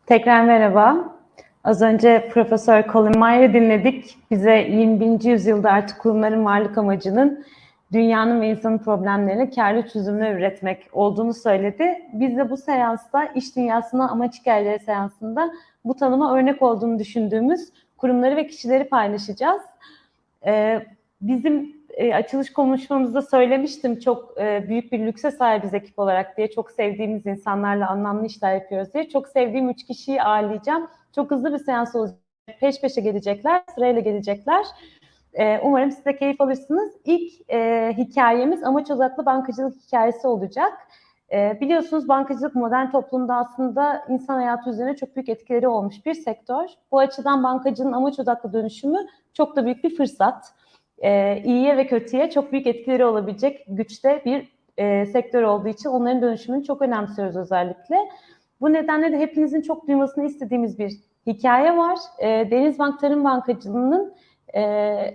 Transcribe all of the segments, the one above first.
Tekrar merhaba. Az önce Profesör Colin Mayer'ı dinledik. Bize 21. yüzyılda artık kurumların varlık amacının dünyanın ve insanın problemlerine kârlı çözümler üretmek olduğunu söyledi. Biz de bu seansta iş dünyasına amaç hikayeleri seansında bu tanıma örnek olduğunu düşündüğümüz kurumları ve kişileri paylaşacağız. Bizim açılış konuşmamızda söylemiştim, çok büyük bir lükse sahibiz ekip olarak diye. Çok sevdiğimiz insanlarla anlamlı işler yapıyoruz diye. Çok sevdiğim 3 kişiyi ağırlayacağım. Çok hızlı bir seans olacak. Peş peşe gelecekler, sırayla gelecekler. Umarım siz de keyif alırsınız. İlk hikayemiz amaç odaklı bankacılık hikayesi olacak. Biliyorsunuz bankacılık modern toplumda aslında insan hayatı üzerine çok büyük etkileri olmuş bir sektör. Bu açıdan bankacılığın amaç odaklı dönüşümü çok da büyük bir fırsat. İyiye ve kötüye çok büyük etkileri olabilecek güçte bir sektör olduğu için onların dönüşümünü çok önemsiyoruz özellikle. Bu nedenle de hepinizin çok duymasını istediğimiz bir hikaye var. Denizbank Tarım Bankacılığı'nın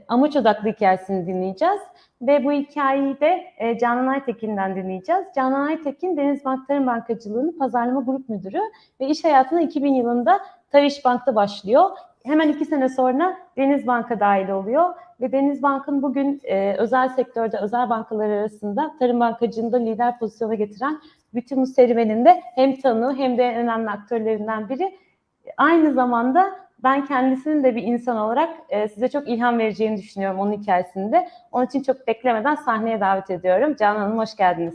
amaç odaklı hikayesini dinleyeceğiz. Ve bu hikayeyi de Canan Aytekin'den dinleyeceğiz. Canan Aytekin, Denizbank Tarım Bankacılığı'nın pazarlama grup müdürü ve iş hayatına 2000 yılında Tariş Bank'ta başlıyor. Hemen 2 sene sonra Denizbank'a dahil oluyor ve Denizbank'ın bugün özel sektörde, özel bankalar arasında tarım bankacılığında lider pozisyona getiren bütün bu serüveninde hem tanığı hem de en önemli aktörlerinden biri. Aynı zamanda ben kendisinin de bir insan olarak size çok ilham vereceğini düşünüyorum onun hikayesinde. Onun için çok beklemeden sahneye davet ediyorum. Canan Hanım, hoş geldiniz.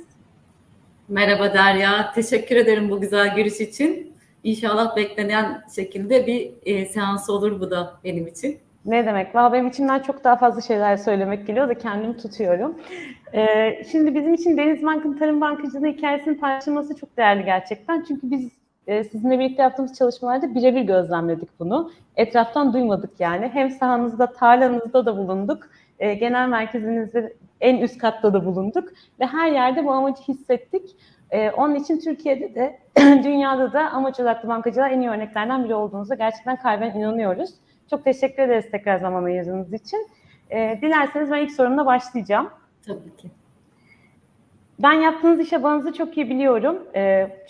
Merhaba Derya, teşekkür ederim bu güzel giriş için. İnşallah beklenen şekilde bir seans olur bu da benim için. Ne demek? Vallahi benim içimden çok daha fazla şeyler söylemek geliyor da kendimi tutuyorum. Şimdi bizim için Denizbank'ın tarım bankacılığı hikayesinin paylaşılması çok değerli gerçekten. Çünkü biz sizinle birlikte yaptığımız çalışmalarda birebir gözlemledik bunu. Etraftan duymadık yani. Hem sahanızda, tarlanızda da bulunduk. Genel merkezinizde en üst katta da bulunduk. Ve her yerde bu amacı hissettik. Onun için Türkiye'de de dünyada da amaç odaklı bankacılığa en iyi örneklerden biri olduğunuza gerçekten kalben inanıyoruz. Çok teşekkür ederiz tekrar zaman ayırdığınız için. Dilerseniz ben ilk sorumla başlayacağım. Tabii ki. Ben yaptığınız işe bağınızı çok iyi biliyorum.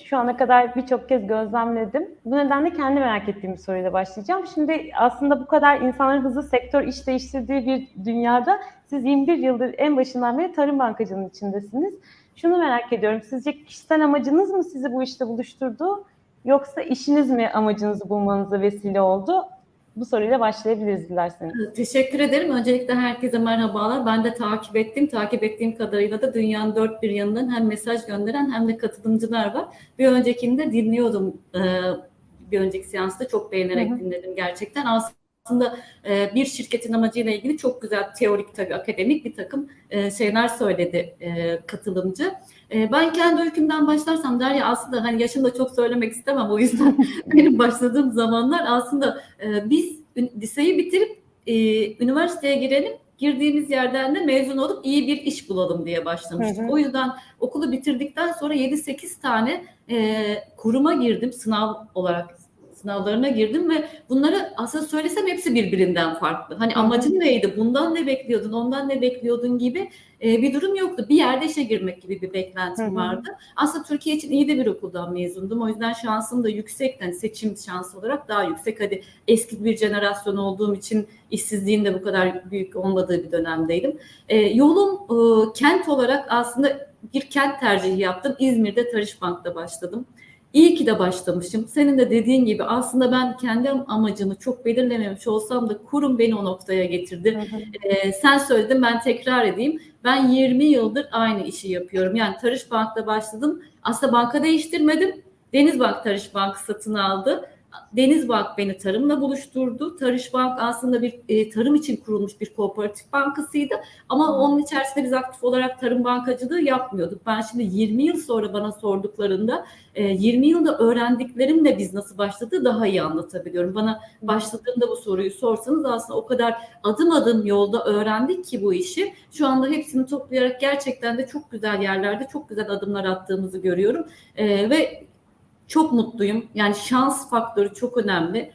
Şu ana kadar birçok kez gözlemledim. Bu nedenle kendi merak ettiğim bir soruyla başlayacağım. Şimdi aslında bu kadar insanların hızlı sektör iş değiştirdiği bir dünyada siz 21 yıldır en başından beri tarım bankacılığının içindesiniz. Şunu merak ediyorum. Sizce kişisel amacınız mı sizi bu işte buluşturdu? Yoksa işiniz mi amacınızı bulmanıza vesile oldu? Bu soruyla başlayabiliriz dilerseniz. Teşekkür ederim. Öncelikle herkese merhabalar. Ben de takip ettim. Takip ettiğim kadarıyla da dünyanın dört bir yanından hem mesaj gönderen hem de katılımcılar var. Bir öncekinde dinliyordum. Bir önceki seansta çok beğenerek dinledim gerçekten. Aslında bir şirketin amacıyla ilgili çok güzel teorik, tabii akademik bir takım şeyler söyledi katılımcı. Ben kendi öykümden başlarsam Derya, aslında hani yaşını da çok söylemek istemem, o yüzden benim başladığım zamanlar aslında biz liseyi bitirip üniversiteye girelim, girdiğimiz yerden de mezun olup iyi bir iş bulalım diye başlamıştık. O yüzden okulu bitirdikten sonra 7-8 tane kuruma girdim, sınav olarak sınavlarına girdim ve bunları aslında söylesem hepsi birbirinden farklı. Hani amacın neydi, bundan ne bekliyordun, ondan ne bekliyordun gibi bir durum yoktu. Bir yerde işe girmek gibi bir beklentim vardı. Aslında Türkiye için iyi de bir okuldan mezundum. O yüzden şansım da yüksek. Yani seçim şansı olarak daha yüksek. Hadi eski bir jenerasyon olduğum için işsizliğin de bu kadar büyük olmadığı bir dönemdeydim. Yolum kent olarak aslında bir kent tercihi yaptım. İzmir'de Tariş Bank'ta başladım. İyi ki de başlamışım. Senin de dediğin gibi aslında ben kendi amacımı çok belirlememiş olsam da kurum beni o noktaya getirdi. Sen söyledin, ben tekrar edeyim. Ben 20 yıldır aynı işi yapıyorum. Yani Tariş Bank'ta başladım. Aslında banka değiştirmedim. Denizbank Tariş Bank satın aldı. Denizbank beni tarımla buluşturdu. Tariş Bank aslında bir tarım için kurulmuş bir kooperatif bankasıydı. Ama onun içerisinde biz aktif olarak tarım bankacılığı yapmıyorduk. Ben şimdi 20 yıl sonra bana sorduklarında 20 yılda öğrendiklerimle biz nasıl başladı daha iyi anlatabiliyorum. Bana başladığımda bu soruyu sorsanız aslında o kadar adım adım yolda öğrendik ki bu işi. Şu anda hepsini toplayarak gerçekten de çok güzel yerlerde çok güzel adımlar attığımızı görüyorum. Ve çok mutluyum. Yani şans faktörü çok önemli.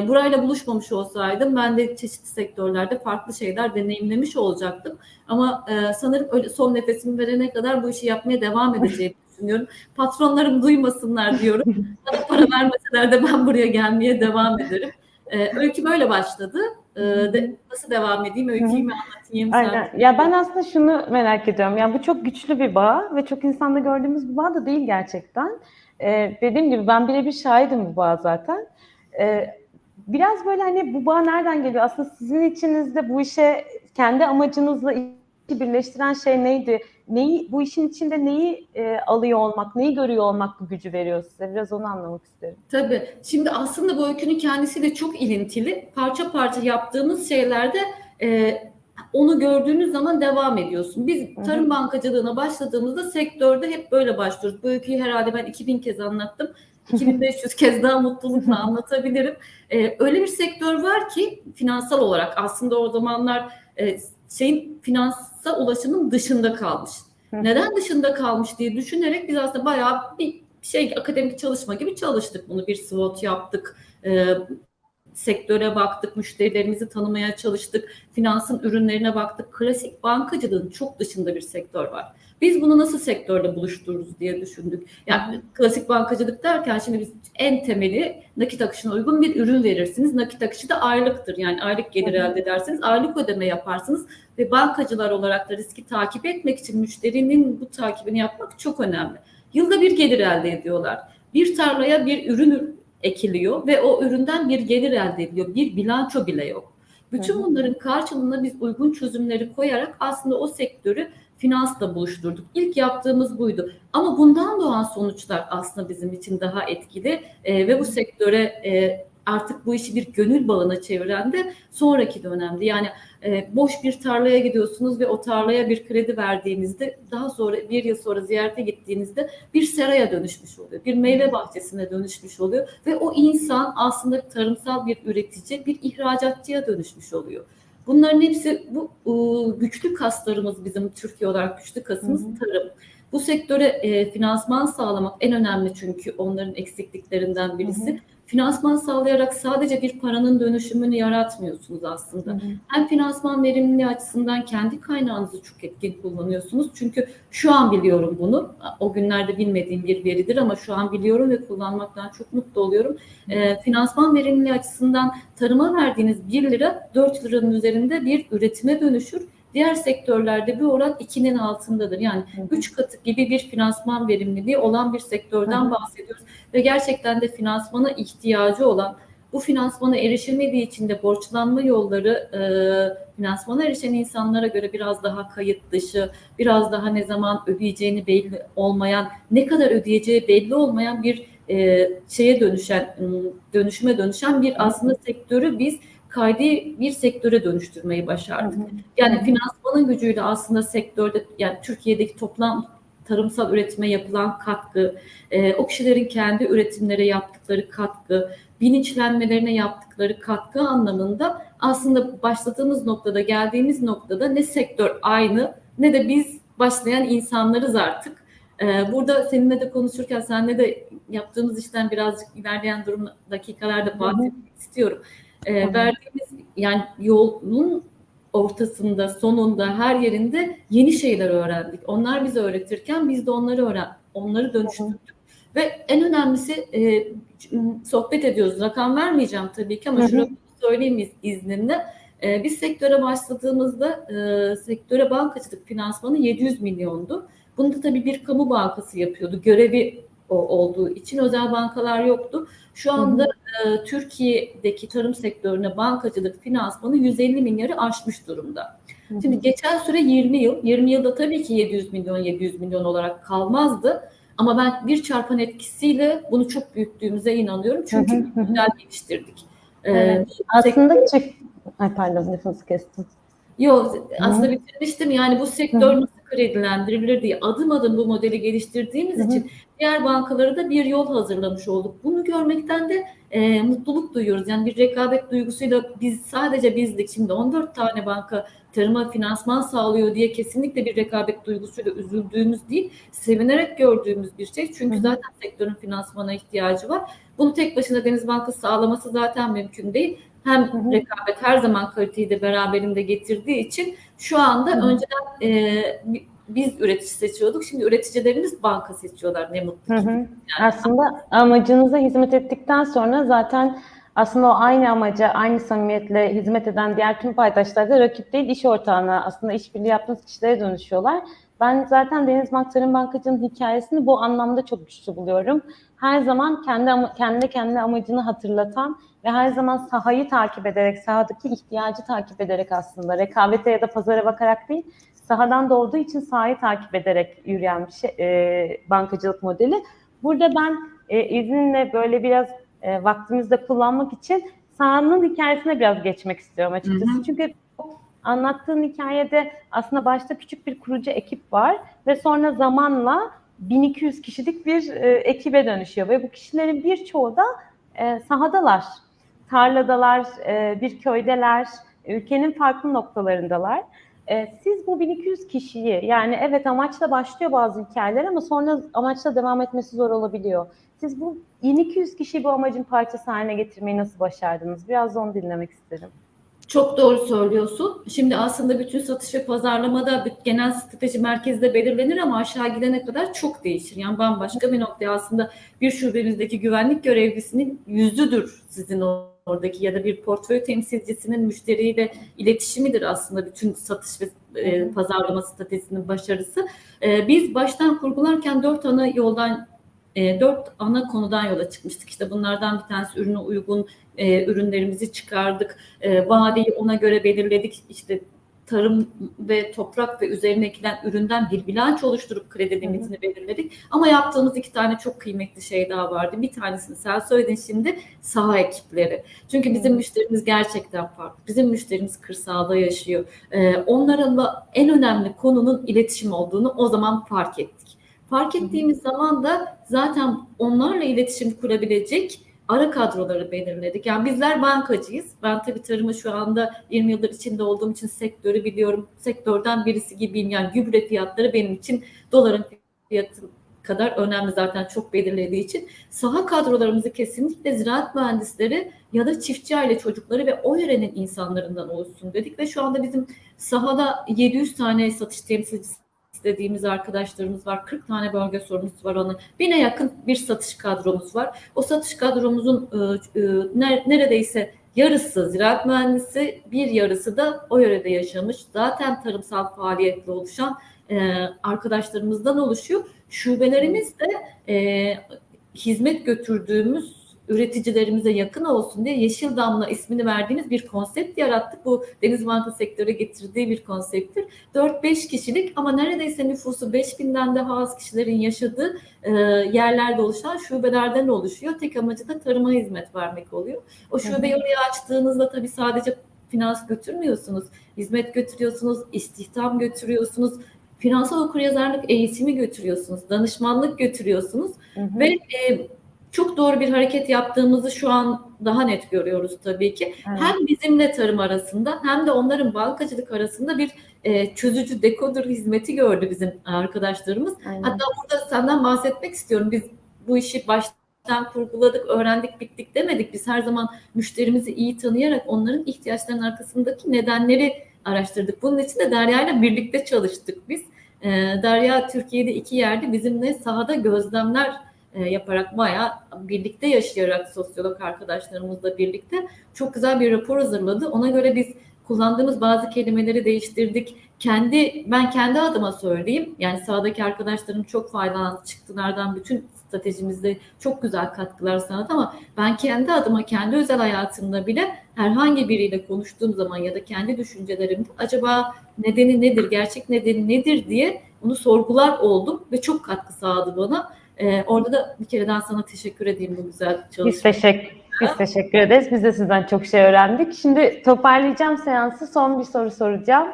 Burayla buluşmamış olsaydım ben de çeşitli sektörlerde farklı şeyler deneyimlemiş olacaktım. Ama sanırım öyle son nefesimi verene kadar bu işi yapmaya devam edeceğimi düşünüyorum. Patronlarım duymasınlar diyorum. Bana para vermeseler de ben buraya gelmeye devam ederim. Öykü böyle başladı. Nasıl devam edeyim? Öyküyü mü anlatayım? Aynen. Ya ben aslında şunu merak ediyorum. Yani bu çok güçlü bir bağ ve çok insanda gördüğümüz bir bağ da değil gerçekten. Dediğim gibi ben birebir şahidim bu bağ zaten. Biraz böyle hani bu bağ nereden geliyor? Aslında sizin içinizde bu işe kendi amacınızla işi birleştiren şey neydi? Bu işin içinde neyi alıyor olmak, neyi görüyor olmak bu gücü veriyor size? Biraz onu anlamak isterim. Tabii. Şimdi aslında bu öykünün kendisi de çok ilintili. Parça parça yaptığımız şeylerde onu gördüğünüz zaman devam ediyorsun. Biz tarım bankacılığına başladığımızda sektörde hep böyle başlıyoruz. Bu öyküyü herhalde ben 2000 kez anlattım. 2500 kez daha mutlulukla anlatabilirim. Öyle bir sektör var ki finansal olarak aslında o zamanlar finansal ulaşımın dışında kalmış. Neden dışında kalmış diye düşünerek biz aslında bayağı bir akademik çalışma gibi çalıştık bunu. Bir SWOT yaptık. Sektöre baktık, müşterilerimizi tanımaya çalıştık, finansın ürünlerine baktık. Klasik bankacılığın çok dışında bir sektör var. Biz bunu nasıl sektörle buluştururuz diye düşündük. Yani klasik bankacılık derken şimdi biz en temeli nakit akışına uygun bir ürün verirsiniz. Nakit akışı da aylıktır. Yani aylık gelir elde edersiniz, aylık ödeme yaparsınız ve bankacılar olarak da riski takip etmek için müşterinin bu takibini yapmak çok önemli. Yılda bir gelir elde ediyorlar. Bir tarlaya bir ürün ekiliyor ve o üründen bir gelir elde ediliyor. Bir bilanço bile yok. Bütün bunların karşılığında biz uygun çözümleri koyarak aslında o sektörü finansla buluşturduk. İlk yaptığımız buydu. Ama bundan doğan sonuçlar aslında bizim için daha etkili ve bu sektöre artık bu işi bir gönül bağına çeviren de sonraki dönemde. Yani boş bir tarlaya gidiyorsunuz ve o tarlaya bir kredi verdiğinizde daha sonra bir yıl sonra ziyarete gittiğinizde bir seraya dönüşmüş oluyor. Bir meyve bahçesine dönüşmüş oluyor ve o insan aslında tarımsal bir üretici, bir ihracatçıya dönüşmüş oluyor. Bunların hepsi bu güçlü kaslarımız, bizim Türkiye olarak güçlü kasımız tarım. Bu sektöre finansman sağlamak en önemli, çünkü onların eksikliklerinden birisi. Finansman sağlayarak sadece bir paranın dönüşümünü yaratmıyorsunuz aslında. Hem finansman verimliliği açısından kendi kaynağınızı çok etkin kullanıyorsunuz. Çünkü şu an biliyorum bunu. O günlerde bilmediğim bir veridir ama şu an biliyorum ve kullanmaktan çok mutlu oluyorum. Finansman verimliliği açısından tarıma verdiğiniz 1 lira 4 liranın üzerinde bir üretime dönüşür. Diğer sektörlerde bir oran 2'nin altındadır. Yani 3 katı gibi bir finansman verimliliği olan bir sektörden bahsediyoruz. Ve gerçekten de finansmana ihtiyacı olan, bu finansmana erişemediği için de borçlanma yolları finansmana erişen insanlara göre biraz daha kayıt dışı, biraz daha ne zaman ödeyeceğini belli olmayan, ne kadar ödeyeceği belli olmayan bir dönüşüme dönüşen bir aslında sektörü biz kaydi bir sektöre dönüştürmeyi başardık. Yani finansmanın gücüyle aslında sektörde, yani Türkiye'deki toplam tarımsal üretime yapılan katkı, o kişilerin kendi üretimlere yaptıkları katkı, bilinçlenmelerine yaptıkları katkı anlamında aslında başladığımız noktada, geldiğimiz noktada ne sektör aynı ne de biz başlayan insanlarız artık. Burada seninle de konuşurken, seninle de yaptığımız işten birazcık ilerleyen dakikalarda bahsetmek istiyorum. Verdiğimiz yani yolun ortasında, sonunda, her yerinde yeni şeyler öğrendik. Onlar bize öğretirken biz de onları dönüştürdük. Ve en önemlisi sohbet ediyoruz. Rakam vermeyeceğim tabii ki ama şunu söyleyeyim izninle. Biz sektöre başladığımızda sektöre bankacılık finansmanı 700 milyondu. Bunu da tabii bir kamu bankası yapıyordu. Görevi olduğu için özel bankalar yoktu. Şu anda Türkiye'deki tarım sektörüne bankacılık finansmanı 150 milyarı aşmış durumda. Şimdi geçen süre 20 yıl. 20 yılda tabii ki 700 milyon olarak kalmazdı. Ama ben bir çarpan etkisiyle bunu çok büyüttüğümüze inanıyorum. Çünkü model geliştirdik. Evet. Aslında pardon, lafınızı kestim. Yok, aslında bitirmiştim. Yani bu sektör nasıl kredilendirilir diye adım adım bu modeli geliştirdiğimiz için diğer bankalara da bir yol hazırlamış olduk. Bunu görmekten de mutluluk duyuyoruz. Yani bir rekabet duygusuyla sadece bizdik. Şimdi 14 tane banka tarıma finansman sağlıyor diye kesinlikle bir rekabet duygusuyla üzüldüğümüz değil, sevinerek gördüğümüz bir şey. Çünkü zaten sektörün finansmana ihtiyacı var. Bunu tek başına Deniz Bankası sağlaması zaten mümkün değil. Hem rekabet her zaman kaliteyi de beraberinde getirdiği için şu anda önceden biz üretici seçiyorduk. Şimdi üreticilerimiz banka seçiyorlar. Ne mutlu ki. Yani. Aslında amacınıza hizmet ettikten sonra zaten aslında o aynı amaca, aynı samimiyetle hizmet eden diğer tüm paydaşlar da rakip değil, iş ortağına, aslında işbirliği yaptığınız kişilere dönüşüyorlar. Ben zaten Denizbank Tarım Bankacı'nın hikayesini bu anlamda çok güçlü buluyorum. Her zaman kendi amacını hatırlatan ve her zaman sahayı takip ederek, sahadaki ihtiyacı takip ederek aslında rekabete ya da pazara bakarak değil, sahadan doğduğu için sahayı takip ederek yürüyen bir bankacılık modeli. Burada ben izninle böyle biraz vaktimizde kullanmak için sahanın hikayesine biraz geçmek istiyorum açıkçası. Hı hı. Çünkü anlattığın hikayede aslında başta küçük bir kurucu ekip var ve sonra zamanla 1200 kişilik bir ekibe dönüşüyor ve bu kişilerin birçoğu da sahadalar, tarladalar, bir köydeler, ülkenin farklı noktalarındalar. Siz bu 1200 kişiyi, yani evet amaçla başlıyor bazı hikayeler ama sonra amaçla devam etmesi zor olabiliyor. Siz bu 1200 kişiyi bu amacın parçası haline getirmeyi nasıl başardınız? Biraz da onu dinlemek isterim. Çok doğru söylüyorsun. Şimdi aslında bütün satış ve pazarlamada genel strateji merkezde belirlenir ama aşağı gidene kadar çok değişir. Yani bambaşka bir noktaya aslında bir şubemizdeki güvenlik görevlisinin yüzüdür sizin oradaki ya da bir portföy temsilcisinin müşteriyle iletişimidir aslında bütün satış ve pazarlama stratejisinin başarısı. Biz baştan kurgularken 4 ana konudan yola çıkmıştık. İşte bunlardan bir tanesi ürüne uygun ürünlerimizi çıkardık. Vadeyi ona göre belirledik. İşte tarım ve toprak ve üzerine ekilen üründen bir bilanç oluşturup kredi limitini belirledik. Ama yaptığımız 2 tane çok kıymetli şey daha vardı. Bir tanesini sen söyledin şimdi, saha ekipleri. Çünkü bizim müşterimiz gerçekten farklı. Bizim müşterimiz kırsalda yaşıyor. Onlarla en önemli konunun iletişim olduğunu o zaman fark ettik. Fark ettiğimiz zaman da zaten onlarla iletişim kurabilecek ara kadroları belirledik. Yani bizler bankacıyız. Ben tabii tarımı şu anda 20 yıldır içinde olduğum için sektörü biliyorum. Sektörden birisi gibiyim. Yani gübre fiyatları benim için doların fiyatı kadar önemli, zaten çok belirlediği için. Saha kadrolarımızı kesinlikle ziraat mühendisleri ya da çiftçi aile çocukları ve o yörenin insanlarından oluşsun dedik ve şu anda bizim sahada 700 tane satış temsilcisi dediğimiz arkadaşlarımız var. 40 tane bölge sorumlusu var onun. 1000'e yakın bir satış kadromuz var. O satış kadromuzun neredeyse yarısı ziraat mühendisi, bir yarısı da o yörede yaşamış, zaten tarımsal faaliyetle oluşan arkadaşlarımızdan oluşuyor. Şubelerimiz de hizmet götürdüğümüz üreticilerimize yakın olsun diye Yeşil Damla ismini verdiğimiz bir konsept yarattık. Bu Denizbank sektöre getirdiği bir konsepttir. 4-5 kişilik ama neredeyse nüfusu 5000'den daha az kişilerin yaşadığı yerlerde oluşan şubelerden oluşuyor. Tek amacı da tarıma hizmet vermek oluyor. O şubeyi oraya açtığınızda tabii sadece finans götürmüyorsunuz. Hizmet götürüyorsunuz, istihdam götürüyorsunuz, finansal okuryazarlık eğitimi götürüyorsunuz, danışmanlık götürüyorsunuz ve çok doğru bir hareket yaptığımızı şu an daha net görüyoruz tabii ki. Evet. Hem bizimle tarım arasında hem de onların bankacılık arasında bir çözücü dekoder hizmeti gördü bizim arkadaşlarımız. Aynen. Hatta burada senden bahsetmek istiyorum. Biz bu işi baştan kurguladık, öğrendik, bittik demedik. Biz her zaman müşterimizi iyi tanıyarak onların ihtiyaçlarının arkasındaki nedenleri araştırdık. Bunun için de Derya ile birlikte çalıştık biz. Derya Türkiye'de 2 yerde bizimle sahada gözlemler yaparak bayağı birlikte yaşayarak sosyolog arkadaşlarımızla birlikte çok güzel bir rapor hazırladı. Ona göre biz kullandığımız bazı kelimeleri değiştirdik. Ben kendi adıma söyleyeyim. Yani sahadaki arkadaşlarım çok faydalandı. Çıktılardan bütün stratejimizde çok güzel katkılar sağladı ama ben kendi adıma, kendi özel hayatımda bile herhangi biriyle konuştuğum zaman ya da kendi düşüncelerimde acaba nedeni nedir, gerçek nedeni nedir diye onu sorgular oldum ve çok katkı sağladı bana. Orada da bir kere daha sana teşekkür edeyim bu güzel çalışmaya. Biz teşekkür ederiz. Biz de sizden çok şey öğrendik. Şimdi toparlayacağım seansı. Son bir soru soracağım.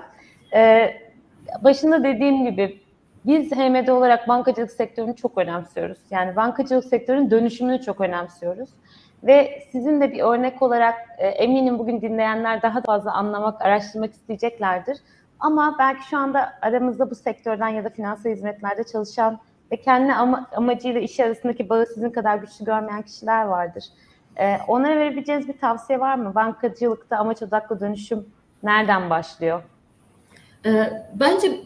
Başında dediğim gibi biz HMD olarak bankacılık sektörünü çok önemsiyoruz. Yani bankacılık sektörünün dönüşümünü çok önemsiyoruz. Ve sizin de bir örnek olarak eminim bugün dinleyenler daha fazla anlamak, araştırmak isteyeceklerdir. Ama belki şu anda aramızda bu sektörden ya da finansal hizmetlerde çalışan ve kendi amacıyla işi arasındaki bağı sizin kadar güçlü görmeyen kişiler vardır. Onlara verebileceğiniz bir tavsiye var mı? Bankacılıkta amaç odaklı dönüşüm nereden başlıyor? Bence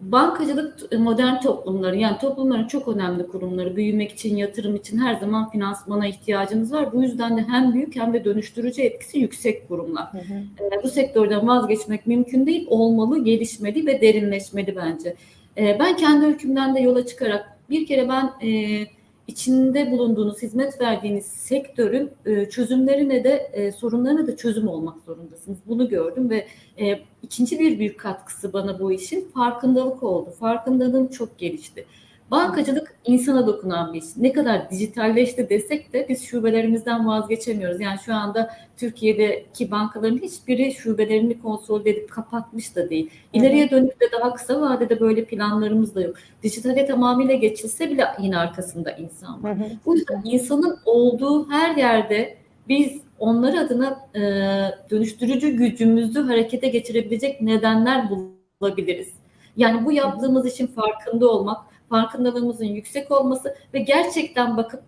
Bankacılık modern toplumların, yani toplumların çok önemli kurumları. Büyümek için, yatırım için her zaman finansmana ihtiyacımız var. Bu yüzden de hem büyük hem de dönüştürücü etkisi yüksek kurumlar. Hı hı. Bu sektörden vazgeçmek mümkün değil, olmalı, gelişmeli ve derinleşmeli bence. Ben kendi öykümden de yola çıkarak bir kere ben içinde bulunduğunuz, hizmet verdiğiniz sektörün çözümlerine de sorunlarına da çözüm olmak zorundasınız. Bunu gördüm ve ikinci bir büyük katkısı bana bu işin farkındalık oldu. Farkındalığım çok gelişti. Bankacılık insana dokunan bir iş. Ne kadar dijitalleşti desek de biz şubelerimizden vazgeçemiyoruz. Yani şu anda Türkiye'deki bankaların hiçbiri şubelerini konsolide edip kapatmış da değil. İleriye dönük de daha kısa vadede böyle planlarımız da yok. Dijitale tamamıyla geçilse bile yine arkasında insan var. Bu yüzden insanın olduğu her yerde biz onlar adına dönüştürücü gücümüzü harekete geçirebilecek nedenler bulabiliriz. Yani bu yaptığımız işin farkında olmak, farkındalığımızın yüksek olması ve gerçekten bakıp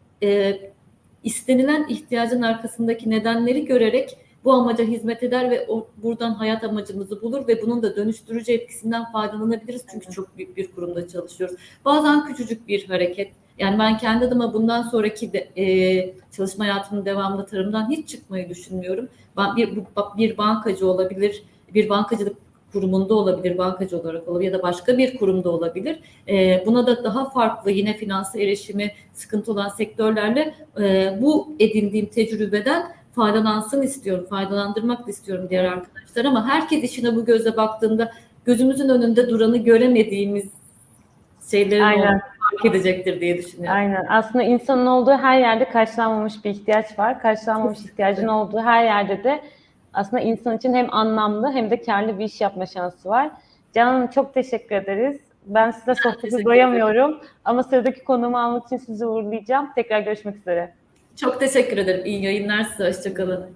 istenilen ihtiyacın arkasındaki nedenleri görerek bu amaca hizmet eder ve buradan hayat amacımızı bulur ve bunun da dönüştürücü etkisinden faydalanabiliriz. Çünkü çok büyük bir kurumda çalışıyoruz. Bazen küçücük bir hareket. Yani ben kendi adıma bundan sonraki çalışma hayatımın devamında tarımdan hiç çıkmayı düşünmüyorum. Bir bankacı olabilir, bir bankacılık kurumunda olabilir, bankacı olarak olabilir ya da başka bir kurumda olabilir. Buna da daha farklı yine finansa erişimi sıkıntı olan sektörlerle bu edindiğim tecrübeden faydalansın istiyorum. Faydalandırmak da istiyorum diğer arkadaşlar ama herkes işine bu gözle baktığında gözümüzün önünde duranı göremediğimiz şeylerin olduğunu fark edecektir diye düşünüyorum. Aynen. Aslında insanın olduğu her yerde karşılanmamış bir ihtiyaç var. Karşılanmamış ihtiyacın olduğu her yerde de aslında insan için hem anlamlı hem de karlı bir iş yapma şansı var. Canan çok teşekkür ederiz. Ben size sohbeti doyamıyorum ama sıradaki konuğumu almak için sizi uğurlayacağım. Tekrar görüşmek üzere. Çok teşekkür ederim. İyi yayınlar size. Hoşçakalın.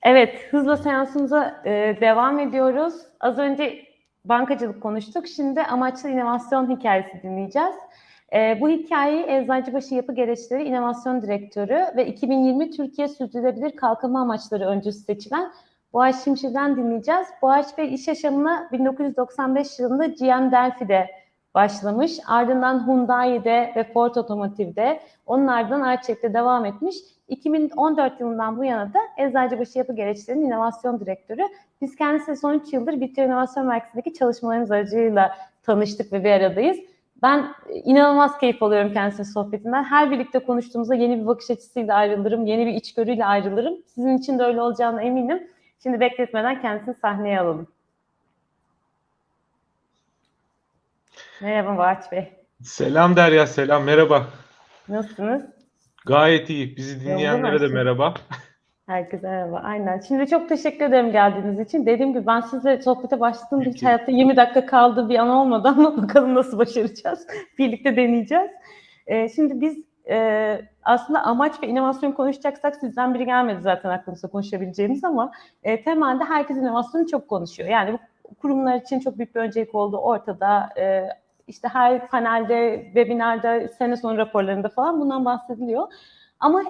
Evet, hızla seansımıza devam ediyoruz. Az önce bankacılık konuştuk. Şimdi amaçlı inovasyon hikayesi dinleyeceğiz. Bu hikayeyi Eczacıbaşı Yapı Gereçleri İnovasyon Direktörü ve 2020 Türkiye Sürdürülebilir Kalkınma Amaçları öncüsü seçilen Boğaç Şimşir'den dinleyeceğiz. Boğaç Bey iş yaşamına 1995 yılında GM Delphi'de başlamış. Ardından Hyundai'de ve Ford Otomotiv'de, onun ardından Arçelik'te devam etmiş. 2014 yılından bu yana da Eczacıbaşı Yapı Gereçleri'nin inovasyon direktörü. Biz kendisiyle son 3 yıldır Bityo İnovasyon Merkezi'ndeki çalışmalarımız aracılığıyla tanıştık ve bir aradayız. Ben inanılmaz keyif alıyorum kendisinin sohbetinden. Her birlikte konuştuğumuzda yeni bir bakış açısıyla ayrılırım, yeni bir içgörüyle ayrılırım. Sizin için de öyle olacağına eminim. Şimdi bekletmeden kendisini sahneye alalım. Merhaba Boğaç Bey. Selam Derya, selam, merhaba. Nasılsınız? Gayet iyi. Bizi dinleyenlere de merhaba. Herkese merhaba. Aynen. Şimdi çok teşekkür ederim geldiğiniz için. Dediğim gibi ben sizle sohbete başladığımda hiç hayatta 20 dakika kaldı bir an olmadı ama bakalım nasıl başaracağız. Birlikte deneyeceğiz. Şimdi biz aslında amaç ve inovasyon konuşacaksak sizden biri gelmedi zaten aklımıza konuşabileceğimiz ama temelde herkes inovasyonu çok konuşuyor. Yani bu kurumlar için çok büyük bir öncelik olduğu ortada. İşte her panelde, webinarda, sene sonu raporlarında falan bundan bahsediliyor. Ama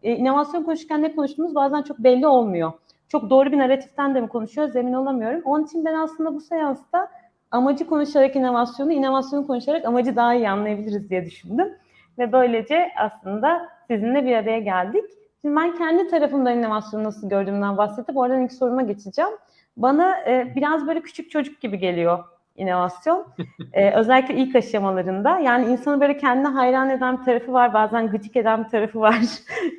inovasyon konuşurken ne konuştuğumuz bazen çok belli olmuyor. Çok doğru bir narratiften de mi konuşuyoruz emin olamıyorum. Onun için ben aslında bu seansta amacı konuşarak inovasyonu konuşarak amacı daha iyi anlayabiliriz diye düşündüm. Ve böylece aslında sizinle bir araya geldik. Şimdi ben kendi tarafımdan inovasyonu nasıl gördüğümden bahsedip oradan ilk soruma geçeceğim. Bana biraz böyle küçük çocuk gibi geliyor inovasyon. Özellikle ilk aşamalarında. Yani insanı böyle kendine hayran eden bir tarafı var. Bazen gıcık eden bir tarafı var.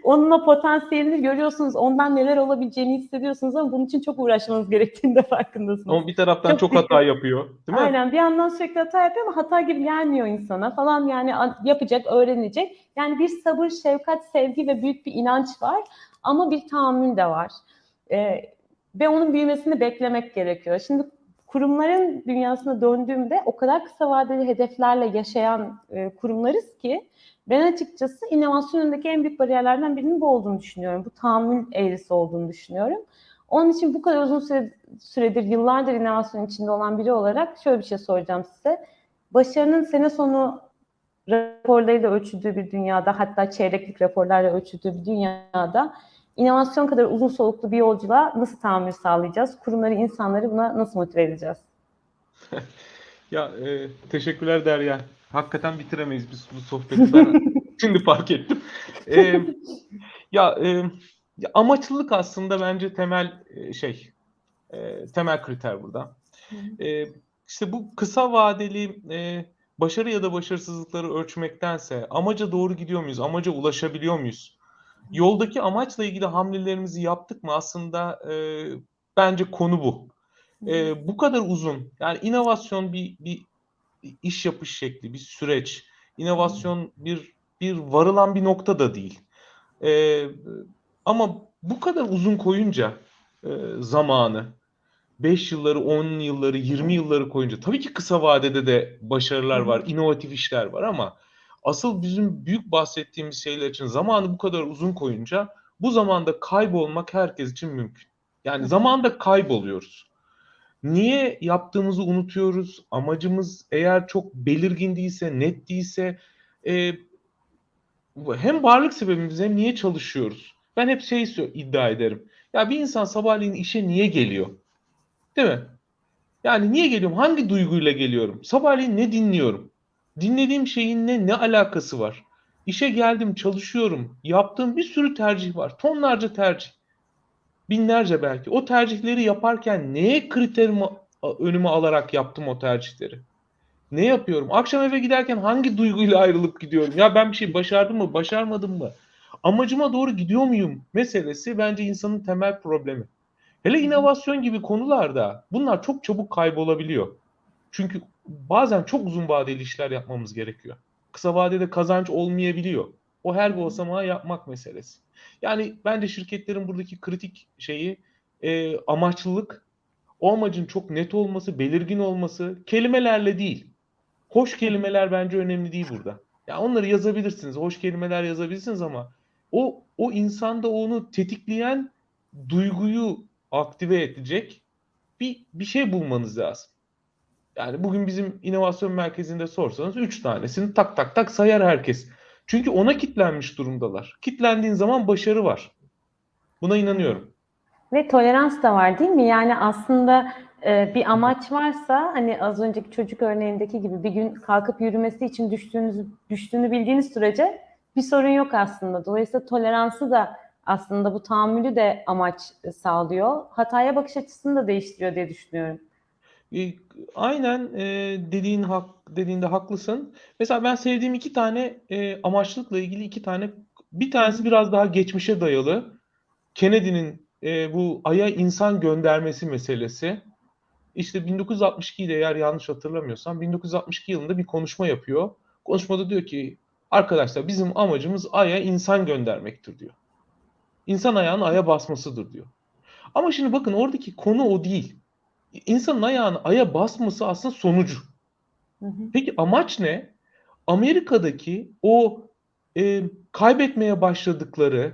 Onun o potansiyelini görüyorsunuz. Ondan neler olabileceğini hissediyorsunuz ama bunun için çok uğraşmanız gerektiğini de farkındasınız. Ama bir taraftan çok hata yapıyor. Değil mi? Aynen. Bir yandan sürekli hata yapıyor ama hata gibi gelmiyor insana falan. Yani yapacak, öğrenecek. Yani bir sabır, şefkat, sevgi ve büyük bir inanç var. Ama bir tahammül de var. Ve onun büyümesini beklemek gerekiyor. Şimdi kurumların dünyasına döndüğümde o kadar kısa vadeli hedeflerle yaşayan kurumlarız ki ben açıkçası inovasyon önündeki en büyük bariyerlerden birinin bu olduğunu düşünüyorum. Bu tahammül eğrisi olduğunu düşünüyorum. Onun için bu kadar uzun süredir, yıllardır inovasyon içinde olan biri olarak şöyle bir şey soracağım size. Başarının sene sonu raporlarıyla ölçüldüğü bir dünyada, hatta çeyreklik raporlarla ölçüldüğü bir dünyada İnovasyon kadar uzun soluklu bir yolculuğa nasıl tahammül sağlayacağız? Kurumları, insanları buna nasıl motive edeceğiz? Ya teşekkürler Derya. Hakikaten bitiremeyiz biz bu sohbeti. Ben şimdi fark ettim. E, ya, e, ya amaçlılık aslında bence temel temel kriter burada. İşte bu kısa vadeli başarı ya da başarısızlıkları ölçmektense amaca doğru gidiyor muyuz? Amaca ulaşabiliyor muyuz? Yoldaki amaçla ilgili hamlelerimizi yaptık mı? Aslında bence konu bu. Bu kadar uzun, yani inovasyon bir iş yapış şekli, bir süreç. İnovasyon bir varılan bir nokta da değil. Ama bu kadar uzun koyunca zamanı, 5 yılları, 10 yılları, 20 yılları koyunca tabii ki kısa vadede de başarılar var, inovatif işler var ama asıl bizim büyük bahsettiğimiz şeyler için zamanı bu kadar uzun koyunca bu zamanda kaybolmak herkes için mümkün. Yani zamanda kayboluyoruz. Niye yaptığımızı unutuyoruz? Amacımız eğer çok belirgin değilse, net değilse hem varlık sebebimiz hem niye çalışıyoruz? Ben hep iddia ederim. Ya bir insan sabahleyin işe niye geliyor? Değil mi? Yani niye geliyorum? Hangi duyguyla geliyorum? Sabahleyin ne dinliyorum? Dinlediğim şeyin ne alakası var? İşe geldim, çalışıyorum. Yaptığım bir sürü tercih var. Tonlarca tercih. Binlerce belki. O tercihleri yaparken neye kriterimi önüme alarak yaptım o tercihleri? Ne yapıyorum? Akşam eve giderken hangi duyguyla ayrılıp gidiyorum? Ya ben bir şey başardım mı, başarmadım mı? Amacıma doğru gidiyor muyum meselesi bence insanın temel problemi. Hele inovasyon gibi konularda bunlar çok çabuk kaybolabiliyor. Çünkü bazen çok uzun vadeli işler yapmamız gerekiyor. Kısa vadede kazanç olmayabiliyor. O her basamağı yapmak meselesi. Yani bence şirketlerin buradaki kritik şeyi amaçlılık, o amacın çok net olması, belirgin olması, kelimelerle değil. Hoş kelimeler bence önemli değil burada. Ya onları yazabilirsiniz, hoş kelimeler yazabilirsiniz ama o insanda onu tetikleyen duyguyu aktive edecek bir şey bulmanız lazım. Yani bugün bizim inovasyon merkezinde sorsanız 3 tanesini tak tak tak sayar herkes. Çünkü ona kitlenmiş durumdalar. Kitlendiğin zaman başarı var. Buna inanıyorum. Ve tolerans da var değil mi? Yani aslında bir amaç varsa hani az önceki çocuk örneğindeki gibi bir gün kalkıp yürümesi için düştüğünü bildiğiniz sürece bir sorun yok aslında. Dolayısıyla toleransı da aslında bu tahammülü de amaç sağlıyor. Hataya bakış açısını da değiştiriyor diye düşünüyorum. Aynen dediğinde haklısın. Mesela ben sevdiğim iki tane amaçlıkla ilgili bir tanesi biraz daha geçmişe dayalı. Kennedy'nin bu Ay'a insan göndermesi meselesi. İşte 1962'de eğer yanlış hatırlamıyorsam 1962 yılında bir konuşma yapıyor. Konuşmada diyor ki arkadaşlar bizim amacımız Ay'a insan göndermektir diyor. İnsan ayağının Ay'a basmasıdır diyor. Ama şimdi bakın oradaki konu o değil. İnsanın ayağını Ay'a basması aslında sonucu. Peki amaç ne? Amerika'daki o kaybetmeye başladıkları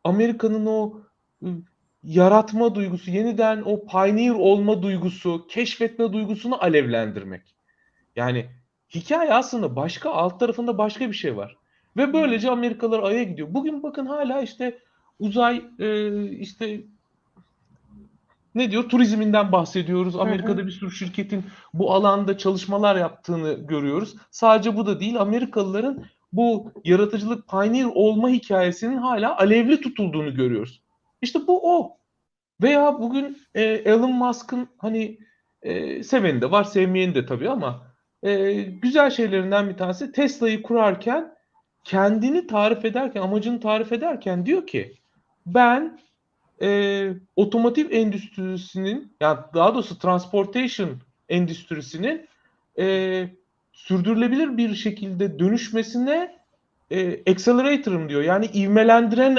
Amerika'nın o yaratma duygusu, yeniden o pioneer olma duygusu, keşfetme duygusunu alevlendirmek. Yani hikaye aslında başka, alt tarafında başka bir şey var. Ve böylece Amerikalılar Ay'a gidiyor. Bugün bakın hala işte uzay işte ne diyor? Turizminden bahsediyoruz. Amerika'da bir sürü şirketin bu alanda çalışmalar yaptığını görüyoruz. Sadece bu da değil. Amerikalıların bu yaratıcılık pioneer olma hikayesinin hala alevli tutulduğunu görüyoruz. İşte bu o. Veya bugün Elon Musk'ın hani seveni de var, sevmeyeni de tabii ama güzel şeylerinden bir tanesi Tesla'yı kurarken kendini tarif ederken, amacını tarif ederken diyor ki ben otomotiv endüstrisinin, yani daha doğrusu transportation endüstrisinin sürdürülebilir bir şekilde dönüşmesine accelerator'ım diyor. Yani ivmelendiren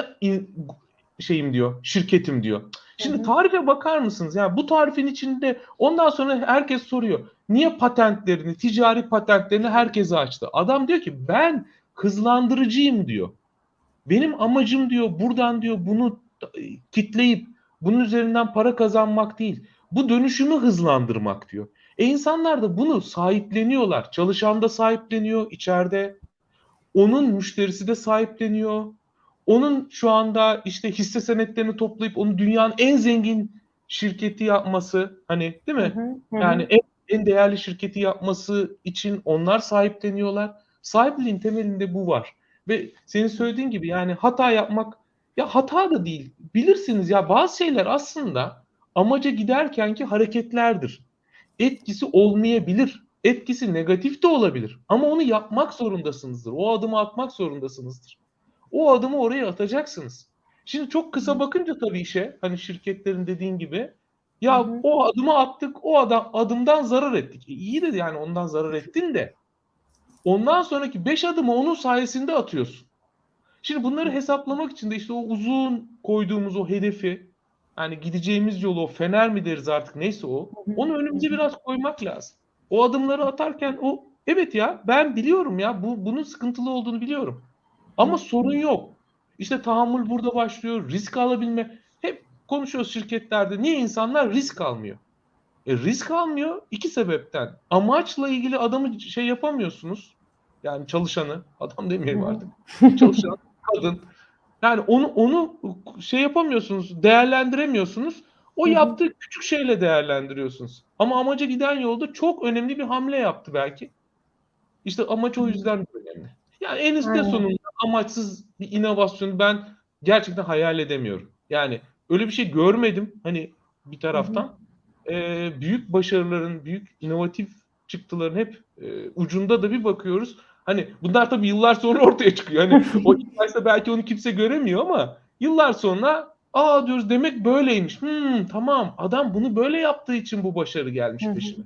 şeyim diyor, şirketim diyor. Şimdi tarife bakar mısınız? Yani bu tarifin içinde ondan sonra herkes soruyor. Niye patentlerini, ticari patentlerini herkese açtı? Adam diyor ki ben hızlandırıcıyım diyor. Benim amacım diyor buradan diyor bunu kitleyip bunun üzerinden para kazanmak değil. Bu dönüşümü hızlandırmak diyor. İnsanlar da bunu sahipleniyorlar. Çalışan da sahipleniyor içeride. Onun müşterisi de sahipleniyor. onun şu anda işte hisse senetlerini toplayıp onu dünyanın en zengin şirketi yapması, hani değil mi? Yani en değerli şirketi yapması için onlar sahipleniyorlar. Sahipliğin temelinde bu var. Ve senin söylediğin gibi yani hata yapmak, ya hata da değil. Bilirsiniz ya, bazı şeyler aslında amaca giderkenki hareketlerdir. Etkisi olmayabilir. Etkisi negatif de olabilir. Ama onu yapmak zorundasınızdır. O adımı atmak zorundasınızdır. O adımı oraya atacaksınız. Şimdi çok kısa bakınca tabii işe, hani şirketlerin dediğin gibi, ya o adımı attık, o adımdan zarar ettik. İyi de yani ondan zarar ettin de ondan sonraki 5 adımı onun sayesinde atıyorsun. Şimdi bunları hesaplamak için de işte o uzun koyduğumuz o hedefi, yani gideceğimiz yolu, o fener mi deriz artık, neyse o, onu önümüze biraz koymak lazım. O adımları atarken o, evet ya ben biliyorum ya bunun sıkıntılı olduğunu biliyorum. Ama sorun yok. İşte tahammül burada başlıyor. Risk alabilme. Hep konuşuyoruz şirketlerde. Niye insanlar risk almıyor? Risk almıyor iki sebepten. Amaçla ilgili adamı şey yapamıyorsunuz. Yani çalışanı, adam demeyelim artık. Çalışan, kadın. Yani onu şey yapamıyorsunuz, değerlendiremiyorsunuz. O yaptığı küçük şeyle değerlendiriyorsunuz. Ama amaca giden yolda çok önemli bir hamle yaptı belki. İşte amaç o yüzden önemli. Yani eninde sonunda amaçsız bir inovasyonu ben gerçekten hayal edemiyorum. Yani öyle bir şey görmedim hani bir taraftan. Büyük başarıların, büyük inovatif çıktıların hep ucunda da bir bakıyoruz. Hani bunlar tabii yıllar sonra ortaya çıkıyor. Hani o ilk başta belki onu kimse göremiyor ama yıllar sonra diyoruz demek böyleymiş. Tamam, adam bunu böyle yaptığı için bu başarı gelmiş peşine.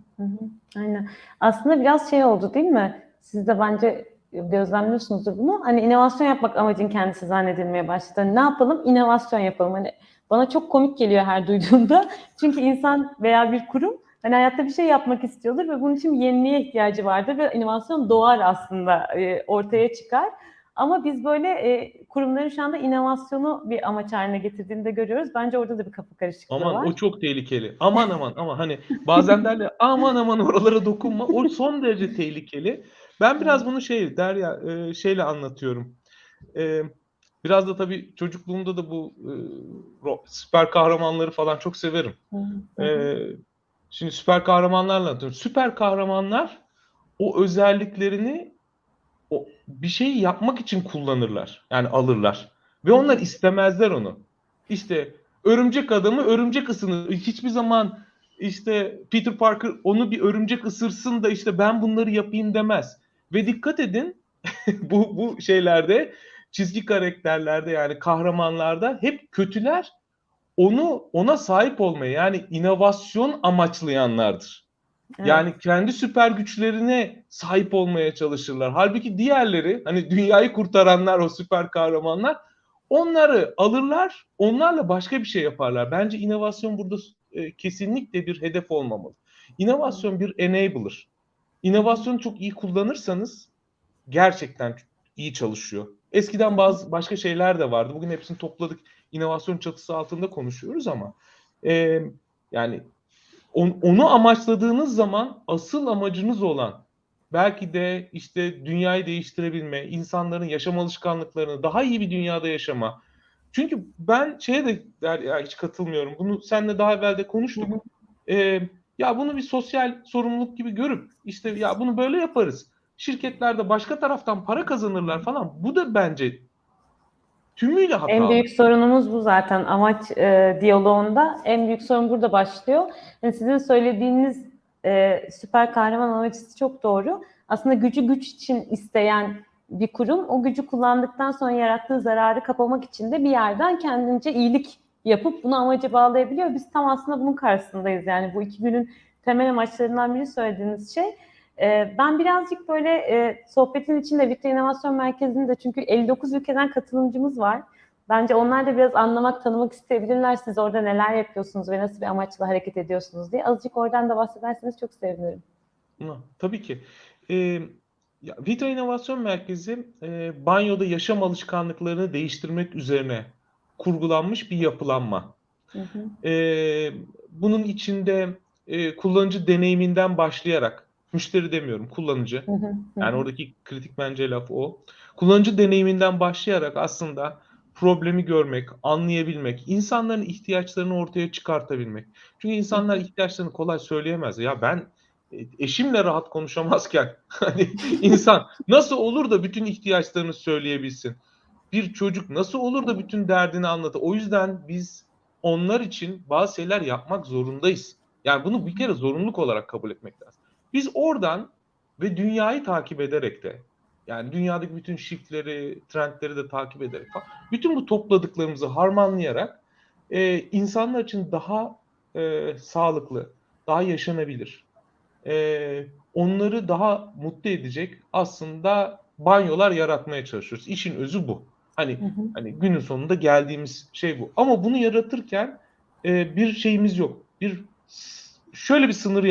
Aynen. Aslında biraz şey oldu değil mi? Siz de bence gözlemliyorsunuzdur bunu. Hani inovasyon yapmak amacın kendisi zannedilmeye başladı. Hani ne yapalım? İnovasyon yapalım. Hani bana çok komik geliyor her duyduğumda. Çünkü insan veya bir kurum hani hayatta bir şey yapmak istiyordur ve bunun için yeniliğe ihtiyacı vardır ve inovasyon doğar aslında, ortaya çıkar. Ama biz böyle kurumların şu anda inovasyonu bir amaç haline getirdiğini de görüyoruz. Bence orada da bir kafa karışıklığı Aman var. o çok tehlikeli. Aman hani bazen derler aman oralara dokunma. O son derece tehlikeli. Ben biraz bunu Derya şeyle anlatıyorum. Biraz da tabii çocukluğumda da bu süper kahramanları falan çok severim. Şimdi süper kahramanlarla anlatıyorum. Süper kahramanlar o özelliklerini bir şey yapmak için kullanırlar. Yani alırlar. Ve onlar istemezler onu. İşte örümcek adamı örümcek ısınır. Hiçbir zaman işte Peter Parker onu bir örümcek ısırsın da işte ben bunları yapayım demez. Ve dikkat edin bu şeylerde, çizgi karakterlerde, yani kahramanlarda hep kötüler ona sahip olmayı, yani inovasyon amaçlayanlardır. Evet. Yani kendi süper güçlerine sahip olmaya çalışırlar. Halbuki diğerleri, hani dünyayı kurtaranlar, o süper kahramanlar, onları alırlar, onlarla başka bir şey yaparlar. Bence inovasyon burada kesinlikle bir hedef olmamalı. İnovasyon bir enabler. İnovasyonu çok iyi kullanırsanız gerçekten iyi çalışıyor. Eskiden başka şeyler de vardı. Bugün hepsini topladık. İnovasyon çatısı altında konuşuyoruz ama yani onu amaçladığınız zaman asıl amacınız olan belki de işte dünyayı değiştirebilme, insanların yaşam alışkanlıklarını, daha iyi bir dünyada yaşama. Çünkü ben hiç katılmıyorum. Bunu seninle daha evvel de konuştuk. Ya bunu bir sosyal sorumluluk gibi görüp işte ya bunu böyle yaparız. Şirketler de başka taraftan para kazanırlar falan. Bu da bence tümüyle hatalı. En büyük sorunumuz bu zaten. Amaç diyaloğunda en büyük sorun burada başlıyor. Yani sizin söylediğiniz süper kahraman analizi çok doğru. Aslında güç için isteyen bir kurum o gücü kullandıktan sonra yarattığı zararı kapamak için de bir yerden kendince iyilik yapıp bunu amaca bağlayabiliyor. Biz tam aslında bunun karşısındayız. Yani bu 2 günün temel amaçlarından biri söylediğiniz şey. Ben birazcık böyle sohbetin içinde Vitra İnovasyon Merkezi'nde, çünkü 59 ülkeden katılımcımız var. Bence onlar da biraz anlamak, tanımak isteyebilirler. Siz orada neler yapıyorsunuz ve nasıl bir amaçla hareket ediyorsunuz diye. Azıcık oradan da bahsederseniz çok sevinirim. Tabii ki. Vitra İnovasyon Merkezi banyoda yaşam alışkanlıklarını değiştirmek üzerine kurgulanmış bir yapılanma. Bunun içinde kullanıcı deneyiminden başlayarak, müşteri demiyorum, kullanıcı. Yani oradaki kritik bence laf o. Kullanıcı deneyiminden başlayarak aslında problemi görmek, anlayabilmek, insanların ihtiyaçlarını ortaya çıkartabilmek. Çünkü insanlar ihtiyaçlarını kolay söyleyemez. Ya ben eşimle rahat konuşamazken hani insan nasıl olur da bütün ihtiyaçlarını söyleyebilsin? Bir çocuk nasıl olur da bütün derdini anlatır? O yüzden biz onlar için bazı şeyler yapmak zorundayız. Yani bunu bir kere zorunluluk olarak kabul etmek lazım. Biz oradan ve dünyayı takip ederek de, yani dünyadaki bütün shiftleri, trendleri de takip ederek falan, bütün bu topladıklarımızı harmanlayarak insanlar için daha sağlıklı, daha yaşanabilir, onları daha mutlu edecek aslında banyolar yaratmaya çalışıyoruz. İşin özü bu. Hani günün sonunda geldiğimiz şey bu. Ama bunu yaratırken bir şeyimiz yok. Şöyle bir sınır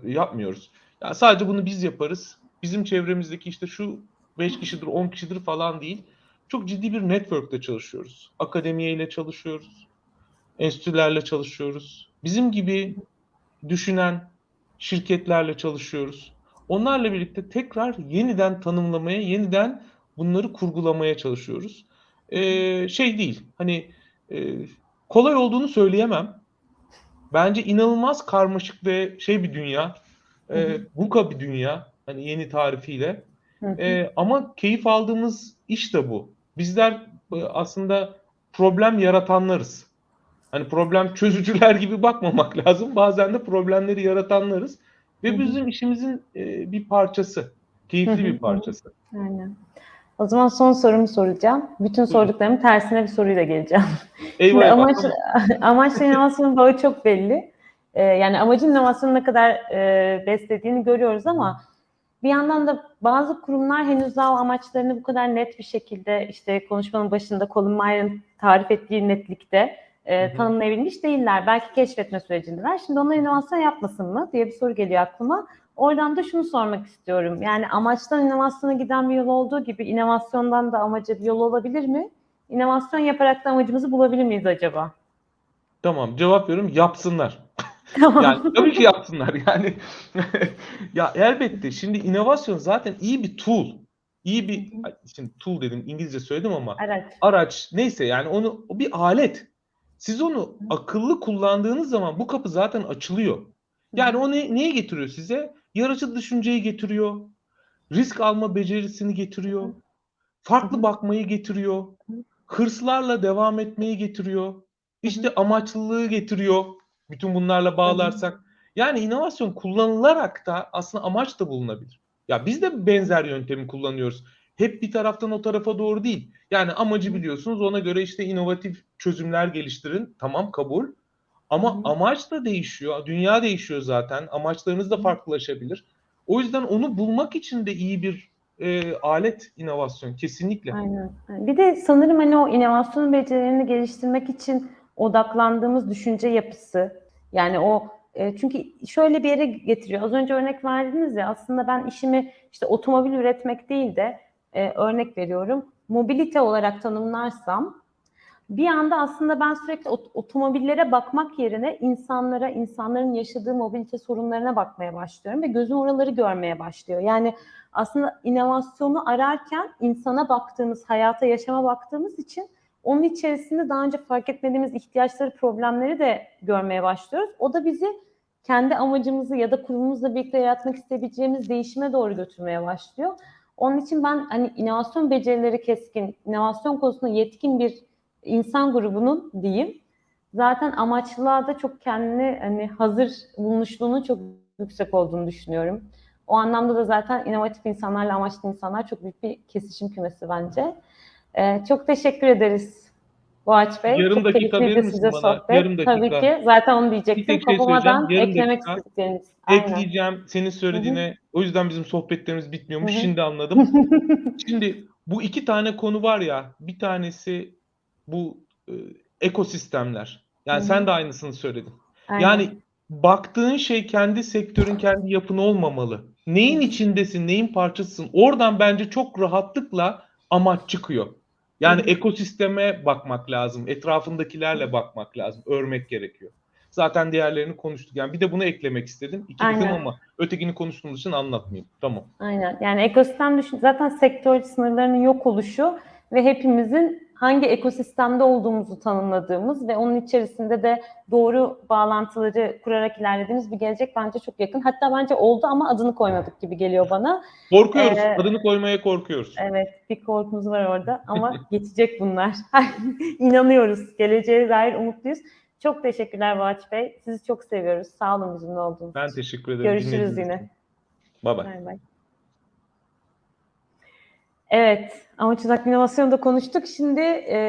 yapmıyoruz. Ya sadece bunu biz yaparız. Bizim çevremizdeki işte şu 5 kişidir, 10 kişidir falan değil. Çok ciddi bir network'te çalışıyoruz. Akademiyle çalışıyoruz. Enstitülerle çalışıyoruz. Bizim gibi düşünen şirketlerle çalışıyoruz. Onlarla birlikte tekrar yeniden tanımlamaya, yeniden bunları kurgulamaya çalışıyoruz. Şey değil, hani kolay olduğunu söyleyemem. Bence inanılmaz karmaşık ve şey bir dünya, VUCA bir dünya, hani yeni tarifiyle. Ama keyif aldığımız iş de bu. Bizler aslında problem yaratanlarız. Hani problem çözücüler gibi bakmamak lazım. Bazen de problemleri yaratanlarız. Ve bizim işimizin bir parçası. Keyifli bir parçası. Aynen. O zaman son sorumu soracağım. Bütün sorduklarımın tersine bir soruyla geleceğim. Eyvah eyvah. Amaçlı inovasyonun bağı çok belli. Yani amacın inovasyonu ne kadar beslediğini görüyoruz ama bir yandan da bazı kurumlar henüz daha amaçlarını bu kadar net bir şekilde, işte konuşmanın başında Colin Mayer'ın tarif ettiği netlikte tanımlayabilmiş değiller. Belki keşfetme sürecindeler. Şimdi onlar inovasyon yapmasın mı diye bir soru geliyor aklıma. Oradan da şunu sormak istiyorum. Yani amaçtan inovasyona giden bir yol olduğu gibi inovasyondan da amaca bir yol olabilir mi? İnovasyon yaparak da amacımızı bulabilir miyiz acaba? Tamam, cevap veriyorum. Yapsınlar. Tamam. Yani tabii ki yapsınlar. Yani ya elbette. Şimdi inovasyon zaten iyi bir tool. İyi bir, şimdi tool dedim, İngilizce söyledim ama araç neyse, yani o bir alet. Siz onu akıllı kullandığınız zaman bu kapı zaten açılıyor. Yani o neye getiriyor size? Yaratıcı düşünceyi getiriyor. Risk alma becerisini getiriyor. Farklı bakmayı getiriyor. Hırslarla devam etmeyi getiriyor. İşte amaçlılığı getiriyor. Bütün bunlarla bağlarsak. Yani inovasyon kullanılarak da aslında amaç da bulunabilir. Ya biz de benzer yöntemi kullanıyoruz. Hep bir taraftan o tarafa doğru değil. Yani amacı biliyorsunuz, ona göre işte inovatif çözümler geliştirin. Tamam, kabul. Ama amaç da değişiyor. Dünya değişiyor zaten. Amaçlarınız da farklılaşabilir. O yüzden onu bulmak için de iyi bir alet inovasyon. Kesinlikle. Aynen. Bir de sanırım hani o inovasyon becerilerini geliştirmek için odaklandığımız düşünce yapısı. Yani o çünkü şöyle bir yere getiriyor. Az önce örnek verdiniz ya, aslında ben işimi işte otomobil üretmek değil de örnek veriyorum, mobilite olarak tanımlarsam bir anda aslında ben sürekli otomobillere bakmak yerine insanların yaşadığı mobilite sorunlarına bakmaya başlıyorum ve gözüm oraları görmeye başlıyor. Yani aslında inovasyonu ararken insana baktığımız, hayata, yaşama baktığımız için onun içerisinde daha önce fark etmediğimiz ihtiyaçları, problemleri de görmeye başlıyoruz. O da bizi kendi amacımızı ya da kurumumuzla birlikte yaratmak isteyebileceğimiz değişime doğru götürmeye başlıyor. Onun için ben hani inovasyon becerileri keskin, inovasyon konusunda yetkin bir insan grubunun diyeyim, zaten amaçlığa da çok kendini hani hazır bulmuşluğunun çok yüksek olduğunu düşünüyorum. O anlamda da zaten inovatif insanlarla amaçlı insanlar çok büyük bir kesişim kümesi bence. Çok teşekkür ederiz Boğaç Bey. Yarım çok dakika verir keyifliydi misin size bana? sohbet. Yarım dakika. Tabii ki. Zaten onu Bir diyecektim. tek şey söyleyeceğim. Kapamadan Yarım eklemek dakika. istedikleriniz. Aynen. Ekleyeceğim senin söylediğine. Hı-hı. O yüzden bizim sohbetlerimiz bitmiyormuş. Hı-hı. Şimdi anladım. Şimdi bu iki tane konu var ya. Bir tanesi bu ekosistemler. Yani Hı-hı. sen de aynısını söyledin. Aynen. Yani baktığın şey kendi sektörün, kendi yapın olmamalı. Neyin içindesin, neyin parçasısın? Oradan bence çok rahatlıkla amaç çıkıyor. Yani ekosisteme bakmak lazım. Etrafındakilerle bakmak lazım. Örmek gerekiyor. Zaten diğerlerini konuştuk. Yani bir de bunu eklemek istedim. İki dedim ama ötekini konuştuğumuz için anlatmayayım. Tamam. Aynen. Yani ekosistem zaten sektör sınırlarının yok oluşu ve hepimizin hangi ekosistemde olduğumuzu tanımladığımız ve onun içerisinde de doğru bağlantıları kurarak ilerlediğimiz bir gelecek bence çok yakın. Hatta bence oldu ama adını koymadık gibi geliyor bana. Korkuyoruz. Adını koymaya korkuyoruz. Evet, bir korkumuz var orada ama geçecek bunlar. İnanıyoruz. Geleceğe dair umutluyuz. Çok teşekkürler Boğaç Bey. Sizi çok seviyoruz. Sağ olun bizimle olduğunuz Ben için. teşekkür ederim. Görüşürüz yine. Bye bye. Bay bay. Evet, amaç odaklı inovasyonu da konuştuk. Şimdi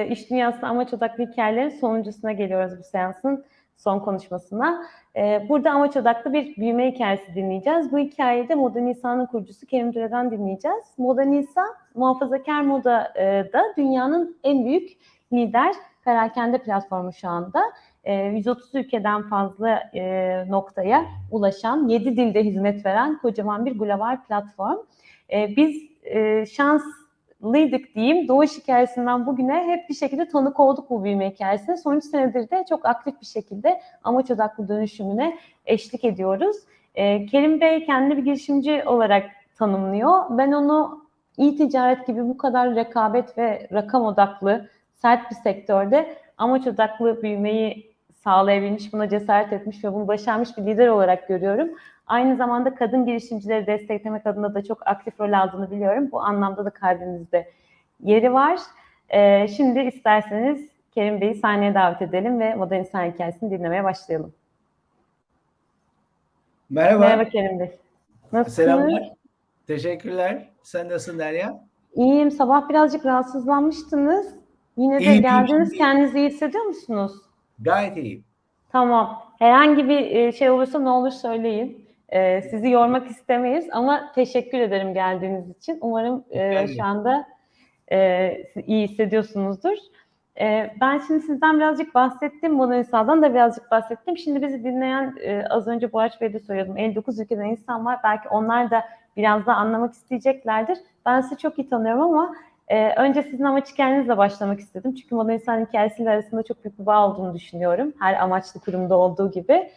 iş dünyasında amaç odaklı hikayelerin sonuncusuna geliyoruz bu seansın son konuşmasına. Burada amaç odaklı bir büyüme hikayesi dinleyeceğiz. Bu hikayede Moda Nisa'nın kurucusu Kerim Düre'den dinleyeceğiz. Moda Nisa, muhafazakar modada dünyanın en büyük lider perakende platformu şu anda. 130 ülkeden fazla noktaya ulaşan, 7 dilde hizmet veren kocaman bir global platform. Biz şanslıydık diyeyim. Doğuş hikayesinden bugüne hep bir şekilde tanık olduk bu büyüme hikayesine. Son 3 senedir de çok aktif bir şekilde amaç odaklı dönüşümüne eşlik ediyoruz. Kerim Bey kendini bir girişimci olarak tanımlıyor. Ben onu e-ticaret gibi bu kadar rekabet ve rakam odaklı, sert bir sektörde amaç odaklı büyümeyi sağlayabilmiş, buna cesaret etmiş ve bunu başarmış bir lider olarak görüyorum. Aynı zamanda kadın girişimcileri desteklemek adına da çok aktif rol aldığını biliyorum. Bu anlamda da kalbimizde yeri var. Şimdi isterseniz Kerim Bey'i sahneye davet edelim ve Moda İnsan hikayesini dinlemeye başlayalım. Merhaba. Merhaba Kerim Bey. Nasılsınız? Selamlar. Teşekkürler. Sen nasılsın Derya? İyiyim. Sabah birazcık rahatsızlanmıştınız. Yine de İyiyim, geldiniz. iyiyim. Kendinizi iyi hissediyor musunuz? Gayet iyiyim. Tamam. Herhangi bir şey olursa ne olur söyleyin. Sizi yormak istemeyiz ama teşekkür ederim geldiğiniz için. Umarım şu anda iyi hissediyorsunuzdur. Ben şimdi sizden birazcık bahsettim. Moda İnsan'dan da birazcık bahsettim. Şimdi bizi dinleyen az önce Boğaç Bey'de söylüyordum. 59 ülkeden insan var. Belki onlar da biraz daha anlamak isteyeceklerdir. Ben sizi çok iyi tanıyorum ama önce sizin amaç hikayenizle başlamak istedim. Çünkü Moda İnsan hikayesiyle arasında çok büyük bir bağ olduğunu düşünüyorum. Her amaçlı kurumda olduğu gibi.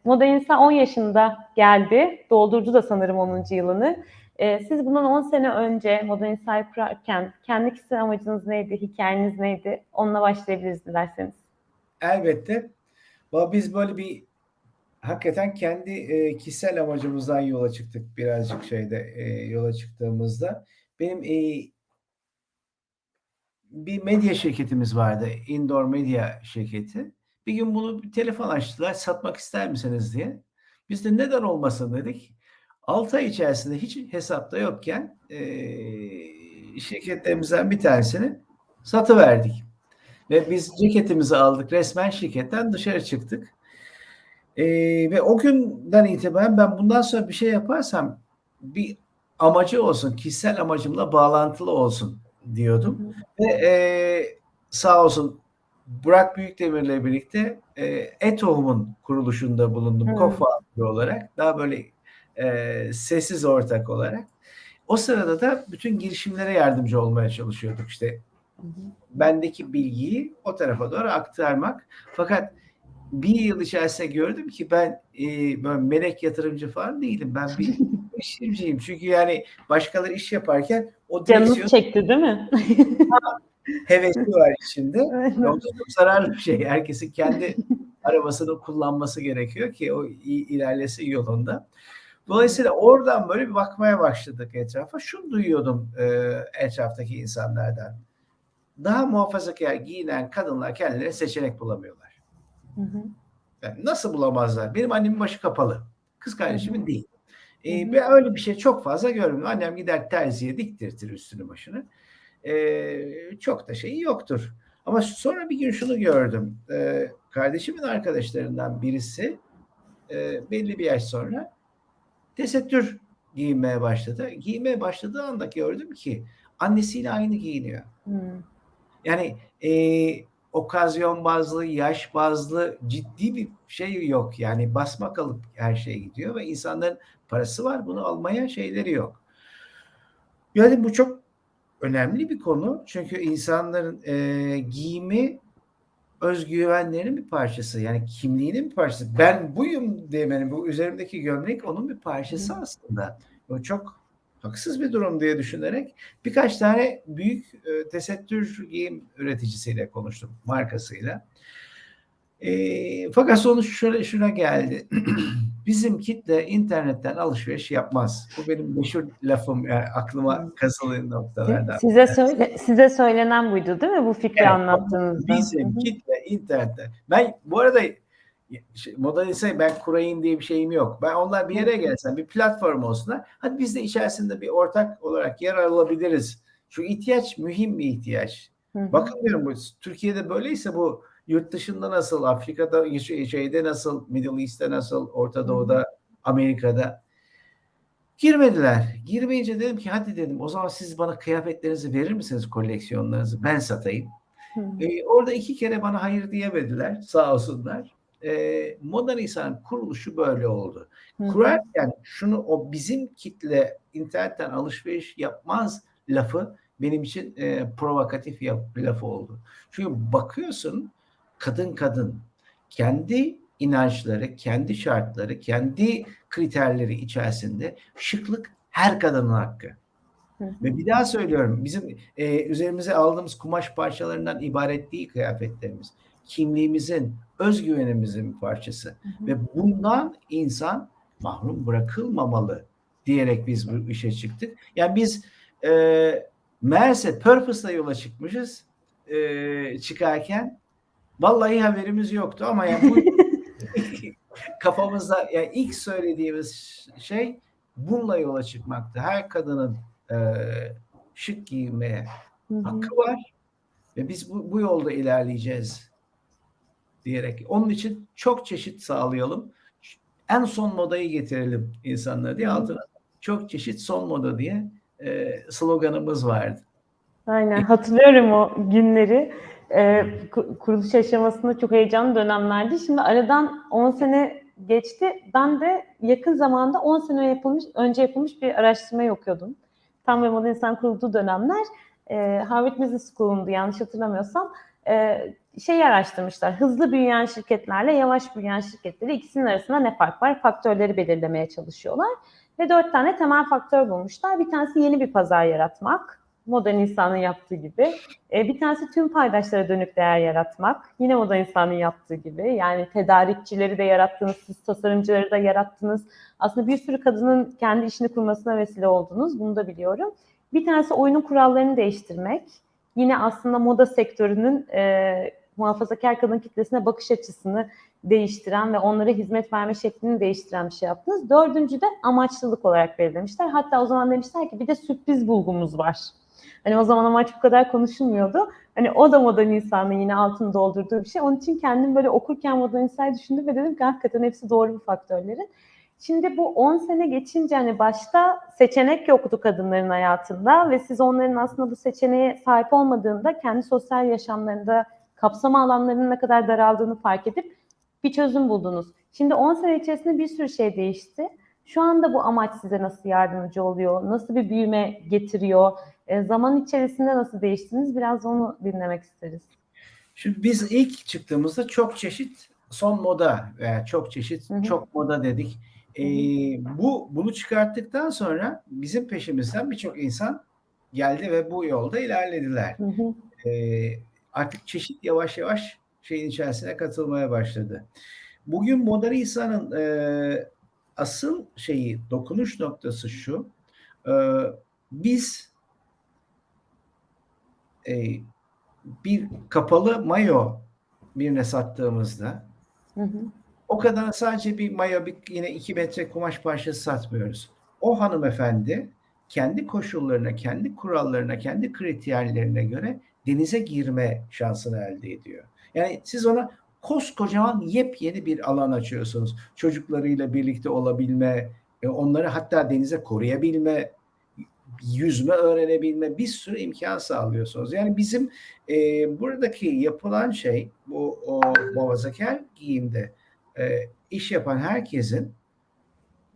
Moda İnsan 10 yaşında geldi. Doldurdu da sanırım 10. yılını. Siz bundan 10 sene önce Moda İnsa'yı kurarken kendi kişisel amacınız neydi, hikayeniz neydi? Onunla başlayabiliriz dilerseniz. Elbette. Biz böyle bir hakikaten kendi kişisel amacımızdan yola çıktık birazcık yola çıktığımızda. Benim bir medya şirketimiz vardı. Indoor medya şirketi. Bir gün bunu bir telefon açtılar. Satmak ister misiniz diye. Biz de neden olmasın dedik. 6 ay içerisinde hiç hesapta yokken şirketlerimizden bir tanesini satıverdik. Ve biz ceketimizi aldık. Resmen şirketten dışarı çıktık. Ve o günden itibaren ben bundan sonra bir şey yaparsam bir amacı olsun, kişisel amacımla bağlantılı olsun diyordum. Ve sağ olsun Burak Büyükdemir'le birlikte Etohum'un kuruluşunda bulundum co-founder olarak. Daha böyle sessiz ortak olarak. O sırada da bütün girişimlere yardımcı olmaya çalışıyorduk. İşte bendeki bilgiyi o tarafa doğru aktarmak. Fakat bir yıl içerisinde gördüm ki ben böyle melek yatırımcı falan değilim. Ben bir girişimciyim. Çünkü yani başkaları iş yaparken o Canınız çekti değil mi? hevesi var içinde. O da çok zararlı bir şey. Herkesin kendi arabasını kullanması gerekiyor ki o ilerlesin yolunda. Dolayısıyla oradan böyle bir bakmaya başladık etrafa. Şunu duyuyordum etraftaki insanlardan. Daha muhafazakar giyinen kadınlar kendilerine seçenek bulamıyorlar. Yani nasıl bulamazlar? Benim annemin başı kapalı. Kız kardeşimin değil. Ve öyle bir şey çok fazla görmüyorum. Annem gider terziye diktirtir üstünü başını. Çok da şeyi yoktur. Ama sonra bir gün şunu gördüm. Kardeşimin arkadaşlarından birisi belli bir yaş sonra tesettür giyinmeye başladı. Giyinmeye başladığı anda gördüm ki annesiyle aynı giyiniyor. Yani okazyon bazlı, yaş bazlı ciddi bir şey yok. Yani basmak alıp her şeye gidiyor ve insanların parası var. Bunu almaya şeyleri yok. Yani bu çok önemli bir konu. Çünkü insanların giyimi özgüvenlerinin bir parçası. Yani kimliğinin bir parçası. Ben buyum demenin, bu üzerimdeki gömlek onun bir parçası aslında. O çok haksız bir durum diye düşünerek birkaç tane büyük tesettür giyim üreticisiyle konuştum, markasıyla. Fakat sonuç şuna geldi. Bizim kitle internetten alışveriş yapmaz. Bu benim meşhur lafım, yani aklıma kazılı noktalardan. Size söylenen buydu değil mi bu fikri Evet, anlattığınızda? bizim kitle internetten. Ben bu arada Moda Lise'yi ben kurayım diye bir şeyim yok. Ben onlar bir yere gelsen, bir platform olsunlar. Hadi biz de içerisinde bir ortak olarak yer alabiliriz. Şu ihtiyaç mühim bir ihtiyaç. Bakın diyorum, bu Türkiye'de böyleyse bu yurt dışında nasıl, Afrika'da, şeyde nasıl, Middle East'te nasıl, Orta Doğu'da, Amerika'da girmediler. Girmeyince dedim ki hadi dedim, o zaman siz bana kıyafetlerinizi verir misiniz, koleksiyonlarınızı? Ben satayım. Orada 2 kere bana hayır diyemediler, sağ olsunlar. Moda Nisan kuruluşu böyle oldu. Kurarken o bizim kitle internetten alışveriş yapmaz lafı benim için provokatif bir laf oldu. Çünkü bakıyorsun, kadın kendi inançları, kendi şartları, kendi kriterleri içerisinde şıklık her kadının hakkı. Ve bir daha söylüyorum, bizim üzerimize aldığımız kumaş parçalarından ibaret değil kıyafetlerimiz. Kimliğimizin, özgüvenimizin bir parçası. Ve bundan insan mahrum bırakılmamalı diyerek biz bu işe çıktık. Yani biz meğerse Purpose'la yola çıkmışız çıkarken. Vallahi haberimiz yoktu ama yani bu kafamızda, yani ilk söylediğimiz şey bununla yola çıkmaktı. Her kadının şık giymeye hakkı var ve biz bu yolda ilerleyeceğiz diyerek. Onun için çok çeşit sağlayalım. En son modayı getirelim insanlara diye altına çok çeşit son moda diye sloganımız vardı. Aynen, hatırlıyorum o günleri. Kuruluş aşamasında çok heyecanlı dönemlerdi. Şimdi aradan 10 sene geçti. Ben de yakın zamanda 10 sene önce yapılmış bir araştırmayı okuyordum. Tam ve Moda İnsan kurulduğu dönemler. Harvard Business School'undu yanlış hatırlamıyorsam. Şeyi araştırmışlar. Hızlı büyüyen şirketlerle yavaş büyüyen şirketleri, ikisinin arasında ne fark var? Faktörleri belirlemeye çalışıyorlar. Ve 4 tane temel faktör bulmuşlar. Bir tanesi yeni bir pazar yaratmak. Moda insanın yaptığı gibi. Bir tanesi tüm paydaşlara dönük değer yaratmak. Yine Moda insanın yaptığı gibi. Yani tedarikçileri de yarattınız, siz tasarımcıları da yarattınız. Aslında bir sürü kadının kendi işini kurmasına vesile oldunuz. Bunu da biliyorum. Bir tanesi oyunun kurallarını değiştirmek. Yine aslında moda sektörünün muhafazakar kadın kitlesine bakış açısını değiştiren ve onlara hizmet verme şeklini değiştiren bir şey yaptınız. 4. de amaçlılık olarak belirlemişler. Hatta o zaman demişler ki bir de sürpriz bulgumuz var. Hani o zaman amaç bu kadar konuşulmuyordu. Hani o da Moda Nisan'ın yine altını doldurduğu bir şey. Onun için kendim böyle okurken Moda Nisan'ı düşündüm ve dedim ki hakikaten hepsi doğru bir faktörlerin. Şimdi bu 10 sene geçince hani başta seçenek yoktu kadınların hayatında ve siz onların aslında bu seçeneğe sahip olmadığında kendi sosyal yaşamlarında kapsama alanlarının ne kadar daraldığını fark edip bir çözüm buldunuz. Şimdi 10 sene içerisinde bir sürü şey değişti. Şu anda bu amaç size nasıl yardımcı oluyor? Nasıl bir büyüme getiriyor? Zaman içerisinde nasıl değiştiniz? Biraz onu dinlemek isteriz. Şimdi biz ilk çıktığımızda çok çeşit son moda veya çok çeşit çok moda dedik. Bunu çıkarttıktan sonra bizim peşimizden birçok insan geldi ve bu yolda ilerlediler. Artık çeşit yavaş yavaş şeyin içerisine katılmaya başladı. Bugün Moda Nisan'ın asıl dokunuş noktası şu. Biz bir kapalı mayo birine sattığımızda o kadar sadece bir mayo, yine 2 metre kumaş parçası satmıyoruz. O hanımefendi kendi koşullarına, kendi kurallarına, kendi kriterlerine göre denize girme şansını elde ediyor. Yani siz ona koskocaman yepyeni bir alan açıyorsunuz. Çocuklarıyla birlikte olabilme, onları hatta denize koruyabilme, yüzme öğrenebilme, bir sürü imkan sağlıyorsunuz. Yani bizim buradaki yapılan şey, bu muhafazakar giyimde iş yapan herkesin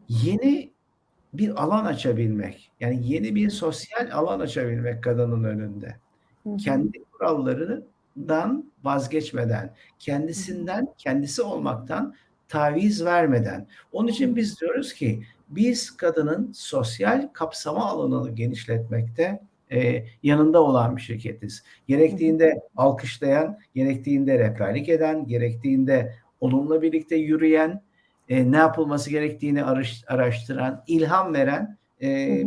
yeni bir alan açabilmek, yani yeni bir sosyal alan açabilmek kadının önünde. Kendi kurallarından vazgeçmeden, kendisi olmaktan taviz vermeden. Onun için biz diyoruz ki biz kadının sosyal kapsama alanını genişletmekte yanında olan bir şirketiz. Gerektiğinde alkışlayan, gerektiğinde rehberlik eden, gerektiğinde onunla birlikte yürüyen, ne yapılması gerektiğini araştıran, ilham veren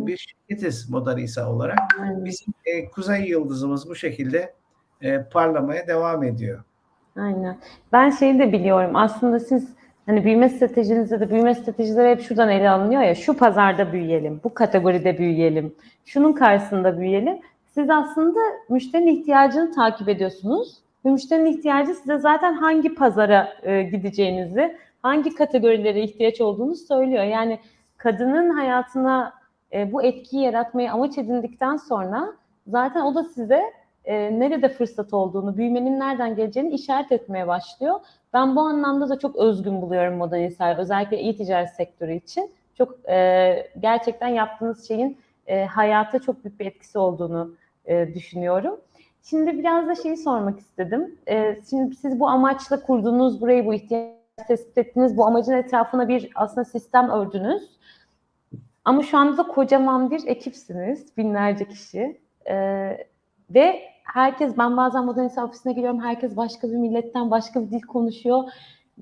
bir şirketiz Modalisa olarak. Bizim Kuzey Yıldızımız bu şekilde parlamaya devam ediyor. Aynen. Ben şeyi de biliyorum. Aslında siz hani büyüme stratejileri hep şuradan ele alınıyor ya. Şu pazarda büyüyelim, bu kategoride büyüyelim, şunun karşısında büyüyelim. Siz aslında müşterinin ihtiyacını takip ediyorsunuz. Ve müşterinin ihtiyacı size zaten hangi pazara gideceğinizi, hangi kategorilere ihtiyaç olduğunu söylüyor. Yani kadının hayatına bu etkiyi yaratmayı amaç edindikten sonra zaten o da size nerede fırsat olduğunu, büyümenin nereden geleceğini işaret etmeye başlıyor. Ben bu anlamda da çok özgün buluyorum Modernisa'yı. Özellikle e-ticaret sektörü için. Çok gerçekten yaptığınız şeyin hayata çok büyük bir etkisi olduğunu düşünüyorum. Şimdi biraz da şeyi sormak istedim. Şimdi siz bu amaçla kurduğunuz burayı, bu ihtiyaç tespit ettiniz, bu amacın etrafına bir aslında sistem ördünüz. Ama şu anda da kocaman bir ekipsiniz, binlerce kişi. Ve herkes, ben bazen Modernisa ofisine giriyorum, herkes başka bir milletten, başka bir dil konuşuyor.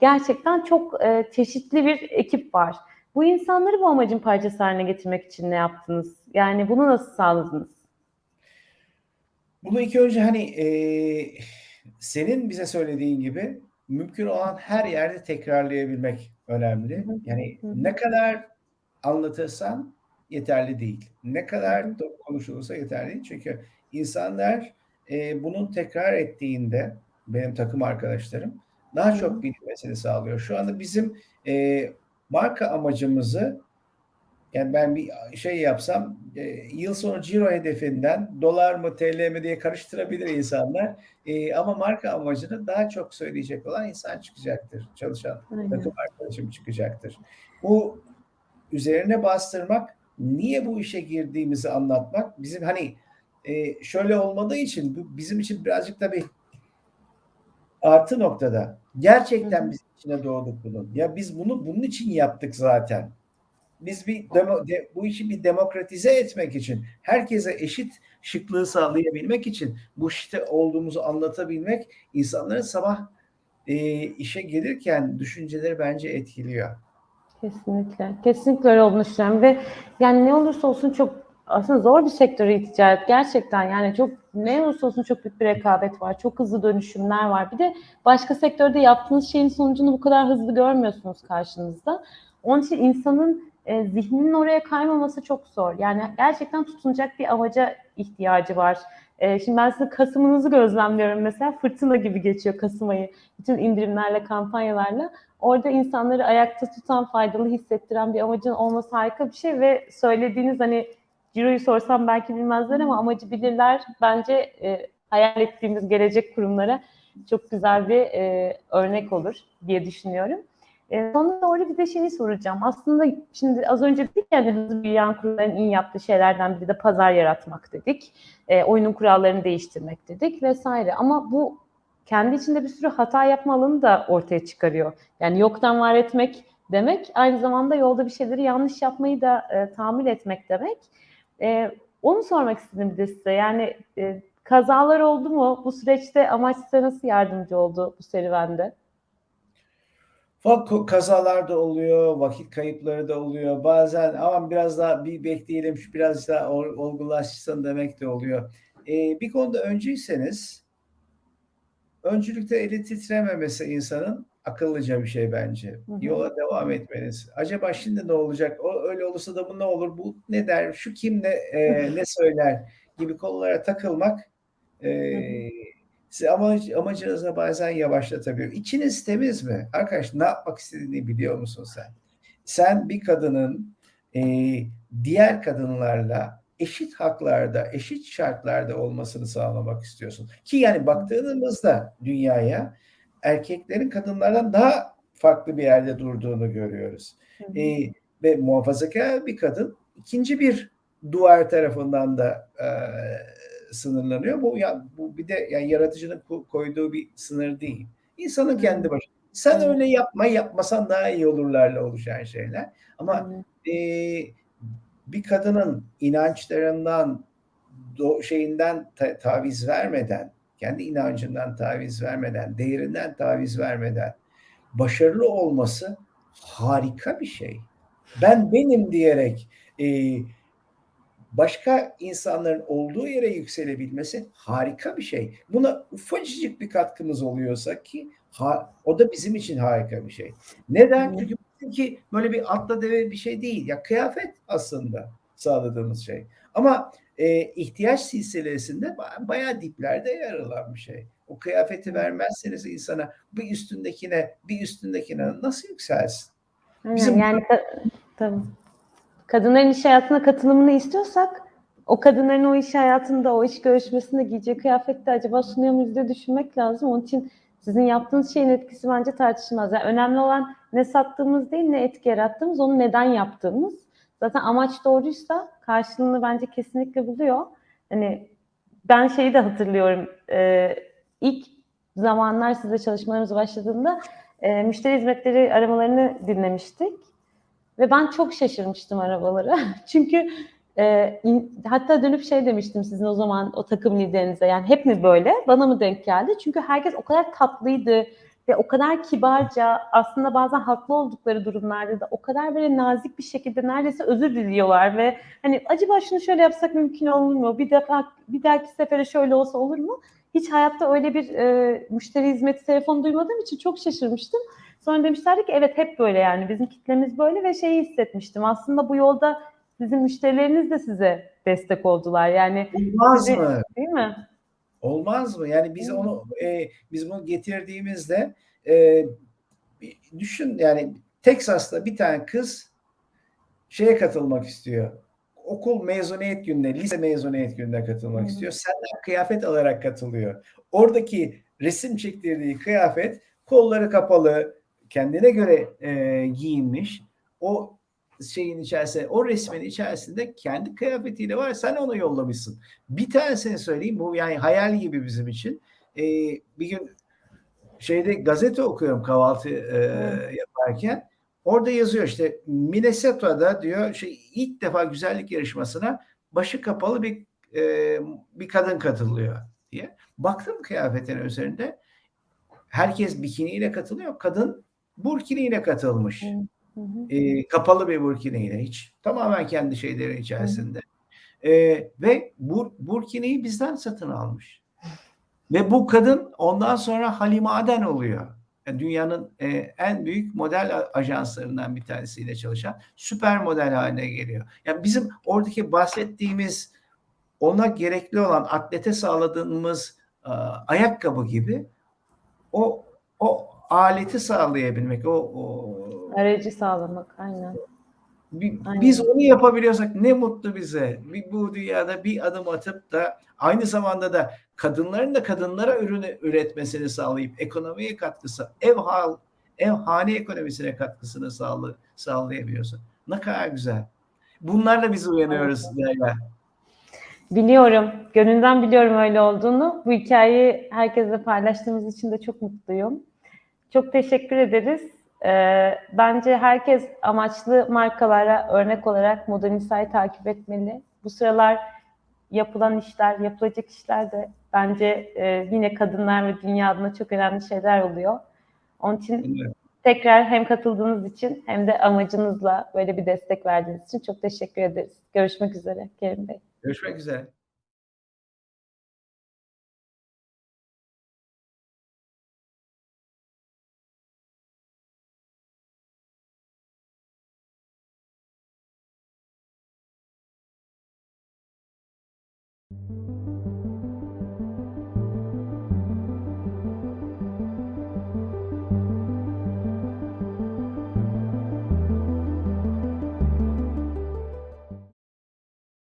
Gerçekten çok çeşitli bir ekip var. Bu insanları bu amacın parçası haline getirmek için ne yaptınız? Yani bunu nasıl sağladınız? Bunu ilk önce hani senin bize söylediğin gibi mümkün olan her yerde tekrarlayabilmek önemli. Yani ne kadar anlatırsan yeterli değil. Ne kadar konuşulursa yeterli değil. Çünkü insanlar bunun tekrar ettiğinde, benim takım arkadaşlarım daha çok bilinmesini sağlıyor. Şu anda bizim marka amacımızı, yani ben bir şey yapsam yıl sonu ciro hedefinden dolar mı TL mi diye karıştırabilir insanlar. Ama marka amacını daha çok söyleyecek olan insan çıkacaktır. Çalışan takım arkadaşım çıkacaktır. Bu üzerine bastırmak, niye bu işe girdiğimizi anlatmak bizim hani şöyle olmadığı için bu bizim için birazcık da bir artı noktada. Gerçekten biz içine doğduk bunun. Ya biz bunun için yaptık zaten. Biz bu işi bir demokratize etmek için, herkese eşit şıklığı sağlayabilmek için, bu işte olduğumuzu anlatabilmek, insanların sabah işe gelirken düşünceleri bence etkiliyor. Kesinlikle. Kesinlikle öyle olduğunu düşünüyorum ve yani ne olursa olsun çok aslında zor bir sektör e-ticaret gerçekten, yani çok ne olursa olsun çok büyük bir rekabet var. Çok hızlı dönüşümler var. Bir de başka sektörde yaptığınız şeyin sonucunu bu kadar hızlı görmüyorsunuz karşınızda. Onun için insanın zihninin oraya kaymaması çok zor. Yani gerçekten tutunacak bir amaca ihtiyacı var. Şimdi ben sizin Kasım'ınızı gözlemliyorum mesela. Fırtına gibi geçiyor Kasım ayı. Bütün indirimlerle, kampanyalarla. Orada insanları ayakta tutan, faydalı hissettiren bir amacın olması harika bir şey ve söylediğiniz hani ciroyu sorsam belki bilmezler ama amacı bilirler. Bence hayal ettiğimiz gelecek kurumlara çok güzel bir örnek olur diye düşünüyorum. Sonra doğru bir de şeyi soracağım. Aslında şimdi az önce dedik yani hızlı büyüyen kurumların iyi yaptığı şeylerden biri de pazar yaratmak dedik. Oyunun kurallarını değiştirmek dedik vesaire. Ama bu kendi içinde bir sürü hata yapma alanı da ortaya çıkarıyor. Yani yoktan var etmek demek, aynı zamanda yolda bir şeyleri yanlış yapmayı da tahammül etmek demek. Onu sormak istedim bir de size. Yani kazalar oldu mu? Bu süreçte amaç size nasıl yardımcı oldu bu serüvende? Kazalar da oluyor, vakit kayıpları da oluyor. Bazen aman biraz daha bir bekleyelim, biraz daha olgulaşsın demek de oluyor. Bir konuda öncüyseniz, öncülükte eli titrememesi insanın akıllıca bir şey bence. Yola devam etmeniz. Acaba şimdi ne olacak? Öyle olursa da bu ne olur? Bu ne der? Şu kim ne söyler? Gibi konulara takılmak size amacınıza bazen yavaşlatabiliyor. İçiniz temiz mi? Arkadaş ne yapmak istediğini biliyor musun sen? Sen bir kadının diğer kadınlarla eşit haklarda, eşit şartlarda olmasını sağlamak istiyorsun. Ki yani baktığımızda dünyaya erkeklerin kadınlardan daha farklı bir yerde durduğunu görüyoruz. Ve muhafazakar bir kadın ikinci bir duvar tarafından da sınırlanıyor. Bu bir de yani yaratıcının koyduğu bir sınır değil. İnsanın kendi başına Sen Evet. öyle yapma, yapmasan daha iyi olurlarla oluşan şeyler. Ama bir kadının inançlarından, şeyinden taviz vermeden, kendi inancından taviz vermeden, değerinden taviz vermeden başarılı olması harika bir şey. Ben benim diyerek başka insanların olduğu yere yükselebilmesi harika bir şey. Buna ufacık bir katkımız oluyorsa ki o da bizim için harika bir şey. Neden? Çünkü bizimki böyle bir atla deve bir şey değil. Ya kıyafet aslında sağladığımız şey. Ama ihtiyaç silsilesinde bayağı diplerde yer alan bir şey. O kıyafeti vermezseniz insana bir üstündekine nasıl yükselsin? Bizim Yani tabii. Kadınların iş hayatına katılımını istiyorsak o kadınların o iş hayatında, o iş görüşmesinde giyeceği kıyafette acaba sunuyor muyuz diye düşünmek lazım. Onun için sizin yaptığınız şeyin etkisi bence tartışılmaz. Yani önemli olan ne sattığımız değil, ne etki yarattığımız, onu neden yaptığımız. Zaten amaç doğruysa karşılığını bence kesinlikle buluyor. Hani ben şeyi de hatırlıyorum. İlk zamanlar sizle çalışmalarımız başladığında müşteri hizmetleri aramalarını dinlemiştik. Ve ben çok şaşırmıştım arabalara. Çünkü hatta dönüp şey demiştim sizin o zaman o takım liderinize. Yani hep mi böyle? Bana mı denk geldi? Çünkü herkes o kadar tatlıydı ve o kadar kibarca, aslında bazen haklı oldukları durumlarda da o kadar böyle nazik bir şekilde neredeyse özür diliyorlar ve hani acaba şunu şöyle yapsak mümkün olur mu? Bir dahaki sefere şöyle olsa olur mu? Hiç hayatta öyle bir müşteri hizmeti telefonu duymadığım için çok şaşırmıştım. Sonra demişlerdi ki evet hep böyle, yani bizim kitlemiz böyle ve şeyi hissetmiştim. Aslında bu yolda sizin müşterileriniz de size destek oldular. Yani olmaz mı? değil mi? Olmaz mı? Yani biz bunu getirdiğimizde düşün, yani Teksas'ta bir tane kız şeye katılmak istiyor. Okul mezuniyet gününe, lise mezuniyet gününe katılmak istiyor. Senden kıyafet alarak katılıyor. Oradaki resim çektirdiği kıyafet kolları kapalı, kendine göre giyinmiş. O şeyin içerisinde, o resmin içerisinde kendi kıyafetiyle var. Sen onu yollamışsın. Bir tanesini söyleyeyim. Bu yani hayal gibi bizim için. Bir gün gazete okuyorum kahvaltı yaparken. Orada yazıyor işte Minnesota'da diyor ilk defa güzellik yarışmasına başı kapalı bir kadın katılıyor diye. Baktım kıyafetin üzerinde. Herkes bikiniyle katılıyor. Kadın burkiniyle katılmış. Kapalı bir burkiniyle, hiç. Tamamen kendi şeyleri içerisinde. Ve burkiniyi bizden satın almış. Ve bu kadın ondan sonra Halime Aden oluyor. Yani dünyanın en büyük model ajanslarından bir tanesiyle çalışan süper model haline geliyor. Yani bizim oradaki bahsettiğimiz ona gerekli olan atlete sağladığımız ayakkabı gibi o aleti sağlayabilmek, Aracı sağlamak, aynen. Biz onu yapabiliyorsak ne mutlu bize. Bu dünyada bir adım atıp da aynı zamanda da kadınların da kadınlara ürünü üretmesini sağlayıp ekonomiye katkısı, hane ekonomisine katkısını sağlayabiliyorsa ne kadar güzel. Bunlarla biz uyanıyoruz Leyla. Biliyorum, gönülden biliyorum öyle olduğunu. Bu hikayeyi herkesle paylaştığımız için de çok mutluyum. Çok teşekkür ederiz. Bence herkes amaçlı markalara örnek olarak Modernisa'yı takip etmeli. Bu sıralar yapılan işler, yapılacak işler de bence yine kadınlar ve dünya adına çok önemli şeyler oluyor. Onun için tekrar hem katıldığınız için hem de amacınızla böyle bir destek verdiğiniz için çok teşekkür ederiz. Görüşmek üzere Kerim Bey. Görüşmek üzere.